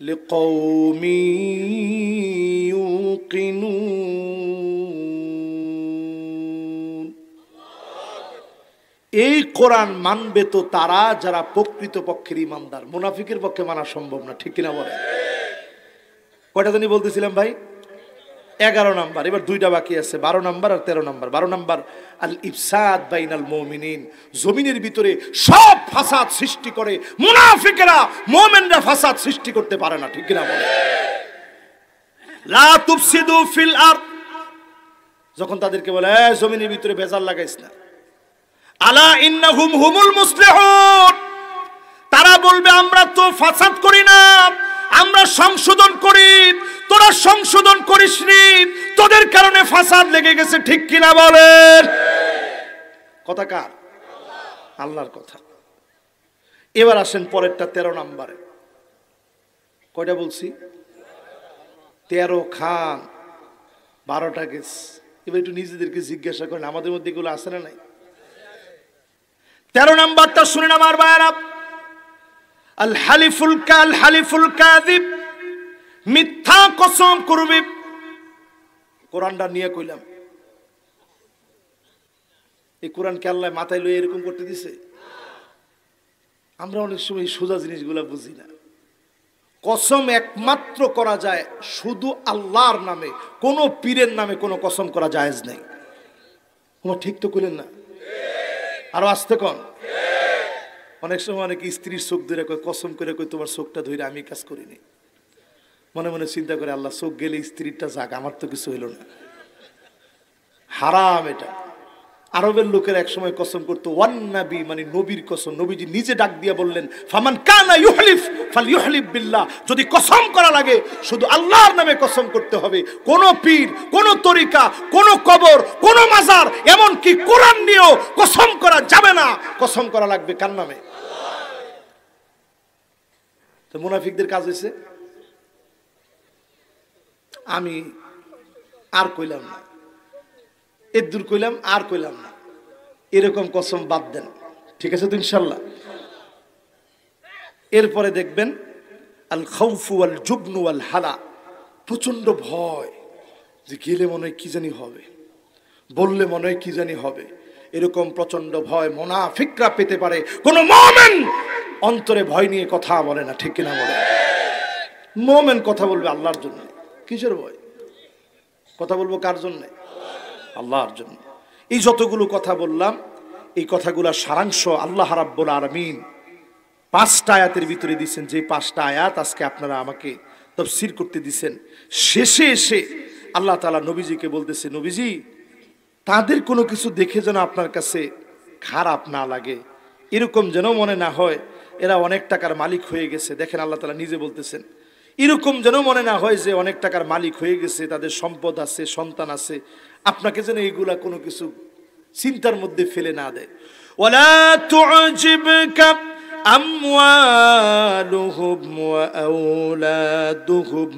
A: লিকৌমি ইউকিনুন, এই কোরআন মানবে তো তারা যারা প্রকৃত পক্ষের ঈমানদার। মুনাফিকের পক্ষে মানা সম্ভব না, ঠিক কিনা বলেন? কয়টা জানি বলতেছিলাম ভাই? 11 নাম্বার। এবার 2টা বাকি আছে, 12 নাম্বার আর 13 নাম্বার। 12 নাম্বার আল ইফসাদ বাইনাল মুমিনিন, জমিনের ভিতরে সব ফাসাদ সৃষ্টি করে মুনাফিকেরা, মুমিনরা ফাসাদ সৃষ্টি করতে পারে না, ঠিক কিনা বলেন? লা তুফসিদু ফিল আরদ, যখন তাদেরকে বলে জমিনের ভিতরে ভেজাল লাগাইস না, আলা ইন্নাহুম হুমুল মুসলিহুন, তারা বলবে আমরা তো ফাসাদ করি না, আমরা সংশোধন করি, তোরা সংশোধন করিসনি, তোদের কারণে ফাসাদ লেগে গেছে, ঠিক কিনা বলেন? কথা কার? আল্লাহর কথা। এবার আসেন পরেরটা 13 নম্বরে। কয়টা বলছি? 13 খান, 12টা গেছে। এবার একটু নিজেদেরকে জিজ্ঞাসা করেন আমাদের মধ্যে এগুলো আছে না নাই? 13 নাম্বারটা শুনেন আমার ভাইরা। আল হালিফুল কাযিব, মিথ্যা কসম করবে। কোরআনটা নিয়ে কইলাম, এই কোরআনকে আল্লাহ মাথায় লইয়ে এরকম করতে দিছে? আমরা অনেক সময় সোজা জিনিসগুলা বুঝি না। কসম একমাত্র করা যায় শুধু আল্লাহর নামে, কোনো পীরের নামে কোনো কসম করা জায়েজ নেই। তোমার ঠিক তো কইলেন না? আরো আসতে কন। অনেক সময় অনেক স্ত্রীর চোখ ধরে কয়, কসম করে কই তোমার চোখটা ধরে আমি কাজ করিনি। মনে মনে চিন্তা করে আল্লাহ চোখ গেলে স্ত্রীটা যাক, আমার তো কিছু হইল না। হারাম এটা। আরবের লোকের এক সময় কসম করতো ওয়ান নবী মানে নবীর কসম। নবীজি নিজে ডাক দিয়ে বললেন ফামান কানা ইউহলিফ ফালইউহলিফ বিল্লাহ, যদি কসম করা লাগে শুধু আল্লাহর নামে কসম করতে হবে। কোন পীর, কোন তরিকা, কোন কবর, কোন মাজার, এমন কি কোরআন নিয়েও কসম করা যাবে না। কসম করা লাগবে কার নামে? তো মুনাফিকদের কাজ হয়েছে আমি আর কইলাম না, এদুর কইলাম আর কইলাম না, এরকম কসম বাদ দেন। ঠিক আছে তো ইনশাল্লাহ। এরপরে দেখবেন আল খাউফু ওয়াল জুবনু ওয়াল হালা, প্রচন্ড ভয়, যে গেলে মনে হয় কি জানি হবে, বললে মনে হয় কি জানি হবে, এরকম প্রচন্ড ভয় মুনাফিকরা পেতে পারে। কোন মুমিন অন্তরে ভয় নিয়ে কথা বলে না, ঠিক কিনা বলে? মুমিন কথা বলবে আল্লাহর জন্য। কিসের ভয়? কথা বলবো কার জন্য? আল্লাহর জন্য। এই যতগুলো কথা বললাম, এই কথাগুলোর সারাংশ আল্লাহ রাব্বুল আলামিন 5টা আয়াতের ভিতরে দিয়েছেন। যে 5টা আয়াত আজকে আপনারা আমাকে তাফসীর করতে দিয়েছেন, শেষে এসে আল্লাহ তাআলা নবীজিকে বলতেছে, নবীজি তাদের কোনো কিছু দেখে যেন আপনার কাছে খারাপ না লাগে, এরকম যেন মনে না হয় এরা অনেক টাকার মালিক হয়ে গেছে। দেখেন আল্লাহ তাআলা নিজে বলতেছেন, এরকম যেন মনে না হয় যে অনেক টাকার মালিক হয়ে গেছে, তাদের সম্পদ আছে, সন্তান আছে, আপনাকে যেন এইগুলা কোনো কিছু চিন্তার মধ্যে ফেলে না দেয়। ওয়ালা তু'জিবকা আমওয়ালুহুম ওয়া আওলাদুহুম,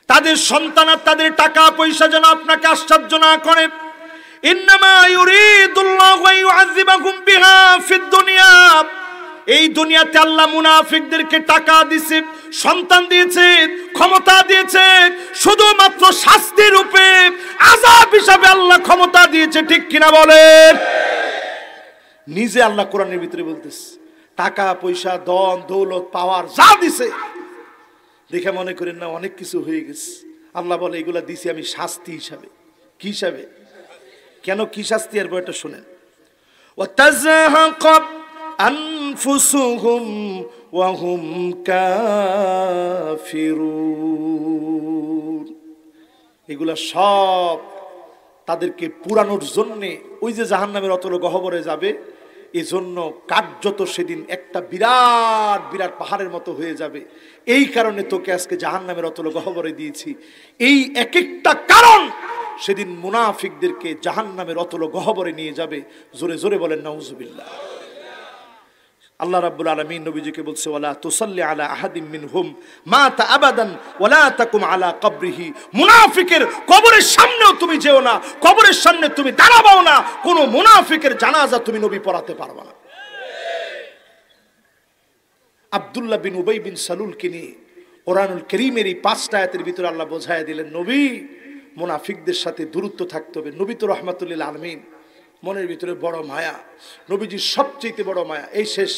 A: তাদের সন্তান আর তাদের টাকা পয়সা যেন আপনাকে আশ্চর্য না করে। ইন্নামা ইউরিদুল্লাহু আন ইউআযিবাকুম বিহা ফিদ দুনিয়া, এই দুনিয়াতে আল্লাহ মুনাফিকদেরকে টাকা দিয়েছে, সন্তান দিয়েছে, ক্ষমতা দিয়েছে, শুধুমাত্র শাস্তি রূপে, আযাব হিসাবে আল্লাহ ক্ষমতা দিয়েছে। ঠিক কিনা বলেন? নিজে আল্লাহ কোরআনের ভিতরে বলতেছে, টাকা পয়সা, ধন দৌলত, পাওয়ার যা দিছে দেখে মনে করেন না অনেক কিছু হয়ে গেছে। আল্লাহ বলে এগুলা দিছি আমি শাস্তি হিসাবে। কি হিসাবে? কেন কি শাস্তি? আর বইটা শুনেন। ওয়াতাযহাক আনফুসুহুম ওয়া হুম কাফিরুন, এগুলা সব তাদেরকে পুরানোর জন্যে ওই যে জাহান্নামের অতল গহ্বরে যাবে, এজন্য কার্যত সেদিন একটা বিরাট বিরাট পাহাড়ের মতো হয়ে যাবে। এই কারণে তোকে আজকে জাহান্নামের অতল গহ্বরে দিয়েছি। এই এক একটা কারণ সেদিন মুনাফিকদেরকে জাহান্নামের অতল গহ্বরে নিয়ে যাবে। জোরে জোরে বলেন নাউজুবিল্লাহ। আল্লাহ রাব্বুল আলামিন নবীজিকে বলছে, ওয়ালা তুসাল্লি আলা আহাদিম মিনহুম মাতা আবাদান ওয়ালা তাকুম আলা কবরিহি, মুনাফিকের কবরের সামনেও তুমি যেও না, কবরের সামনে তুমি দাঁড়াবাও না, কোন মুনাফিকের জানাজা তুমি নবী পড়াতে পারবা না। আব্দুল্লাহ বিন উবাই বিন সালুলকে নিয়ে কোরআনুল কারীমের এই 5টা আয়াতের ভিতরে আল্লাহ বোঝায় দিলেন, নবী মুনাফিকদের সাথে দূরত্ব থাকতে হবে। নবী তো রাহমাতুল লিল আলামিন, মনের ভিতরে বড় মায়া, নবীজির সবচেয়ে বড় মায়া। এই শেষ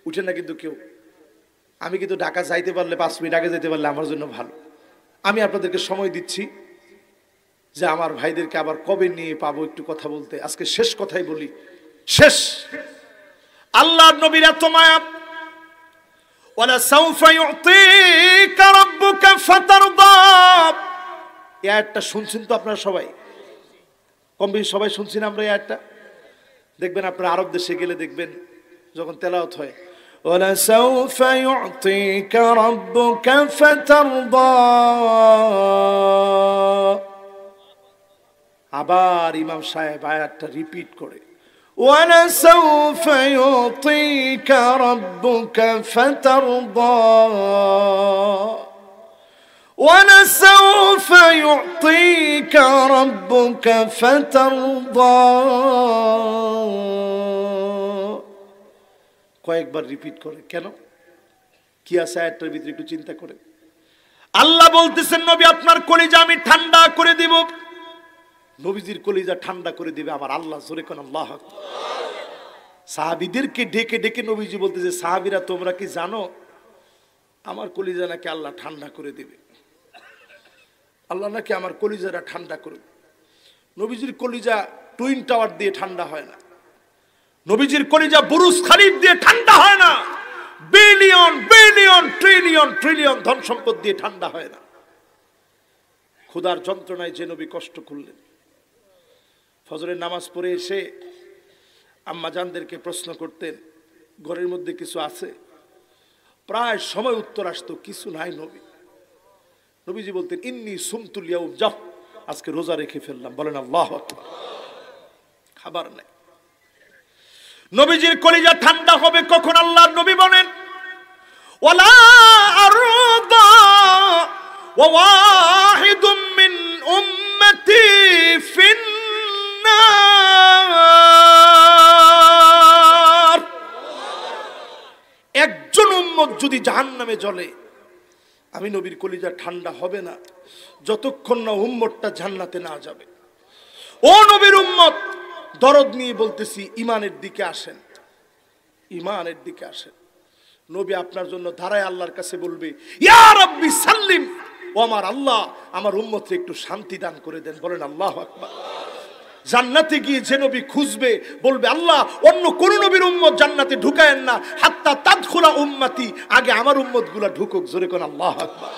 A: উঠে না কিন্তু কেউ। আমি কিন্তু ঢাকা যাইতে পারলে 5 মিনিট আগে যেতে পারলে আমার জন্য ভালো। আমি আপনাদেরকে সময় দিচ্ছি যে আমার ভাইদেরকে আবার কবে নিয়ে পাবো একটু কথা বলতে। আজকে শেষ কথাই বলি, শেষ। আল্লাহর নবীর এত মায়া, ওয়ালা সাউফা ইউতিকা রাব্বুকা ফাতারদা, এই আয়াতটা শুনছেন তো আপনারা সবাই? কম বেশি সবাই শুনছি না আমরা এই আয়াতটা? দেখবেন আপনারা আরব দেশে গেলে দেখবেন যখন তেলাওয়াত হয়, ওয়ালা সাউফা ইউতিকা রাব্বুকা ফাতারদা, আবার ইমাম সাহেব আয়াতটা রিপিট করে, ওয়ালা সাউফা ইউতিকা রাব্বুকা ফাতারদা, وَلَسَوْفَ يُعْطِيكَ رَبُّكَ فَتَرْضَى, কয়েকবার রিপিট করে। কেন? কি আছে আয়াতটার ভিতরে একটু চিন্তা করে। আল্লাহ বলতেছেন, নবী আপনার কলিজা আমি ঠান্ডা করে দিব। নবীজির কলিজা ঠান্ডা করে দিবে আমার আল্লাহ। জোরে কোন আল্লাহু আকবার। সাহাবীদেরকে ডেকে ডেকে নবীজি বলতেছে, সাহাবীরা তোমরা কি জানো আমার কলিজা নাকি আল্লাহ ঠান্ডা করে দিবে। আল্লাহ নাকি আমার কলিজাটা ঠান্ডা করবে। নবীজির কলিজা টুইন টাওয়ার দিয়ে ঠান্ডা হয় না, নবীজির কলিজা বুরুজ খালিদ দিয়ে ঠান্ডা হয় না, বিলিয়ন বিলিয়ন ট্রিলিয়ন ট্রিলিয়ন ধন সম্পদ দিয়ে ঠান্ডা হয় না। ক্ষুধার যন্ত্রণায় যে নবী কষ্ট করলেন, ফজরের নামাজ পড়ে এসে আম্মাজানদেরকে প্রশ্ন করতেন, ঘরের মধ্যে কিছু আছে? প্রায় সময় উত্তর আসতো, কিছু নাই নবী। নবীজি বলতেন, ইন্নী সুমতুল ইয়াউম, যাও আজকে রোজা রেখে ফেললাম। বলেন আল্লাহু আকবার। খাবার নাই। নবীজির কলিজা ঠান্ডা হবে কখন? আল্লাহর নবী বলেন, ওয়ালা আরদা ওয়া ওয়াহিদুম মিন উম্মতি ফিন্নার। একজন উম্মত যদি জাহান্নামে জ্বলে, আমি নবীর কলিজা ঠান্ডা হবে না যতক্ষণ না উম্মতটা জান্নাতে না যাবে। ও নবীর উম্মত, দরদ নিয়ে বলতেছি, ইমানের দিকে আসেন, ইমানের দিকে আসেন। নবী আপনার জন্য দাঁড়ায় আল্লাহর কাছে বলবে, ইয়া রাব্বি সাল্লিম, ও আমার আল্লাহ, আমার উম্মতকে একটু শান্তি দান করে দেন। বলেন আল্লাহু আকবার। জান্নাতে গিয়ে যে নবী খুঁজবে, বলবে, আল্লাহ অন্য কোন নবীর উম্মত জান্নাতে ঢুকায়েন না, হাত্তা তাদখুলা উম্মতি, আগে আমার উম্মতগুলা ঢুকুক। জোরে কোন আল্লাহু আকবার।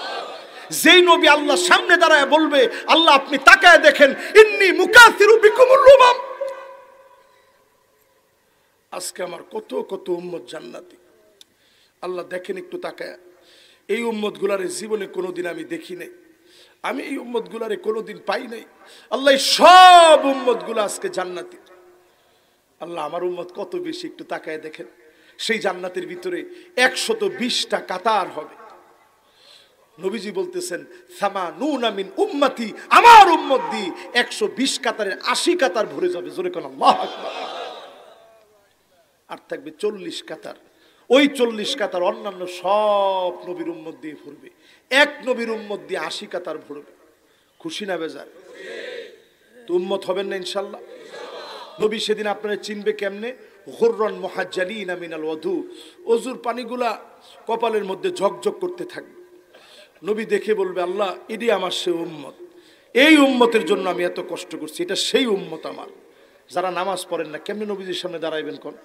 A: যেই নবী আল্লাহর সামনে দাঁড়ায় বলবে, আল্লাহ আপনি তাকায় দেখেন, ইন্নী মুকাসিরু বিকুমুল উমাম, আজকে আমার কত কত উম্মত জান্নাতি। আল্লাহ দেখেন একটু তাকায়, এই উম্মত গুলারে জীবনে কোনোদিন আমি দেখি নাই, আমি এই উম্মত গুলারে কোনোদিন পাই নাই। আল্লাহ সব উম্মত গুলা আজকে জান্নাতি। আল্লাহ আমার উম্মত কত বেশি, একটু তাকায় দেখেন। সেই জান্নাতের ভিতরে 120টা কাতার হবে। নবীজি বলতেছেন, সামানুনা মিন উম্মতি, আমার উম্মত দিয়ে 120 কাতারের 80 কাতার ভরে যাবে। জোরে কোন আল্লাহু আকবার। আর থাকবে 40 কাতার। ওই 40 কাতার অন্যান্য সব নবীর উম্মত দিয়ে ভরবে। এক নবীর উম্মত দিয়ে 80 কাতার ভরবে। খুশি না বেজার? তো উম্মত হবেন না ইনশাআল্লাহ? নবী সেদিন আপনারা চিনবে কেমনে? গুররান মুহাজ্জালিনা মিনাল ওযু, ওযুর পানিগুলা কপালের মধ্যে ঝকঝক করতে থাকবে। নবী দেখে বলবে, আল্লাহ এটি আমার সেই উম্মত, এই উম্মতের জন্য আমি এত কষ্ট করছি, এটা সেই উম্মত আমার। যারা নামাজ পড়েন না, কেমনে নবীজির সামনে দাঁড়াইবেন কোন?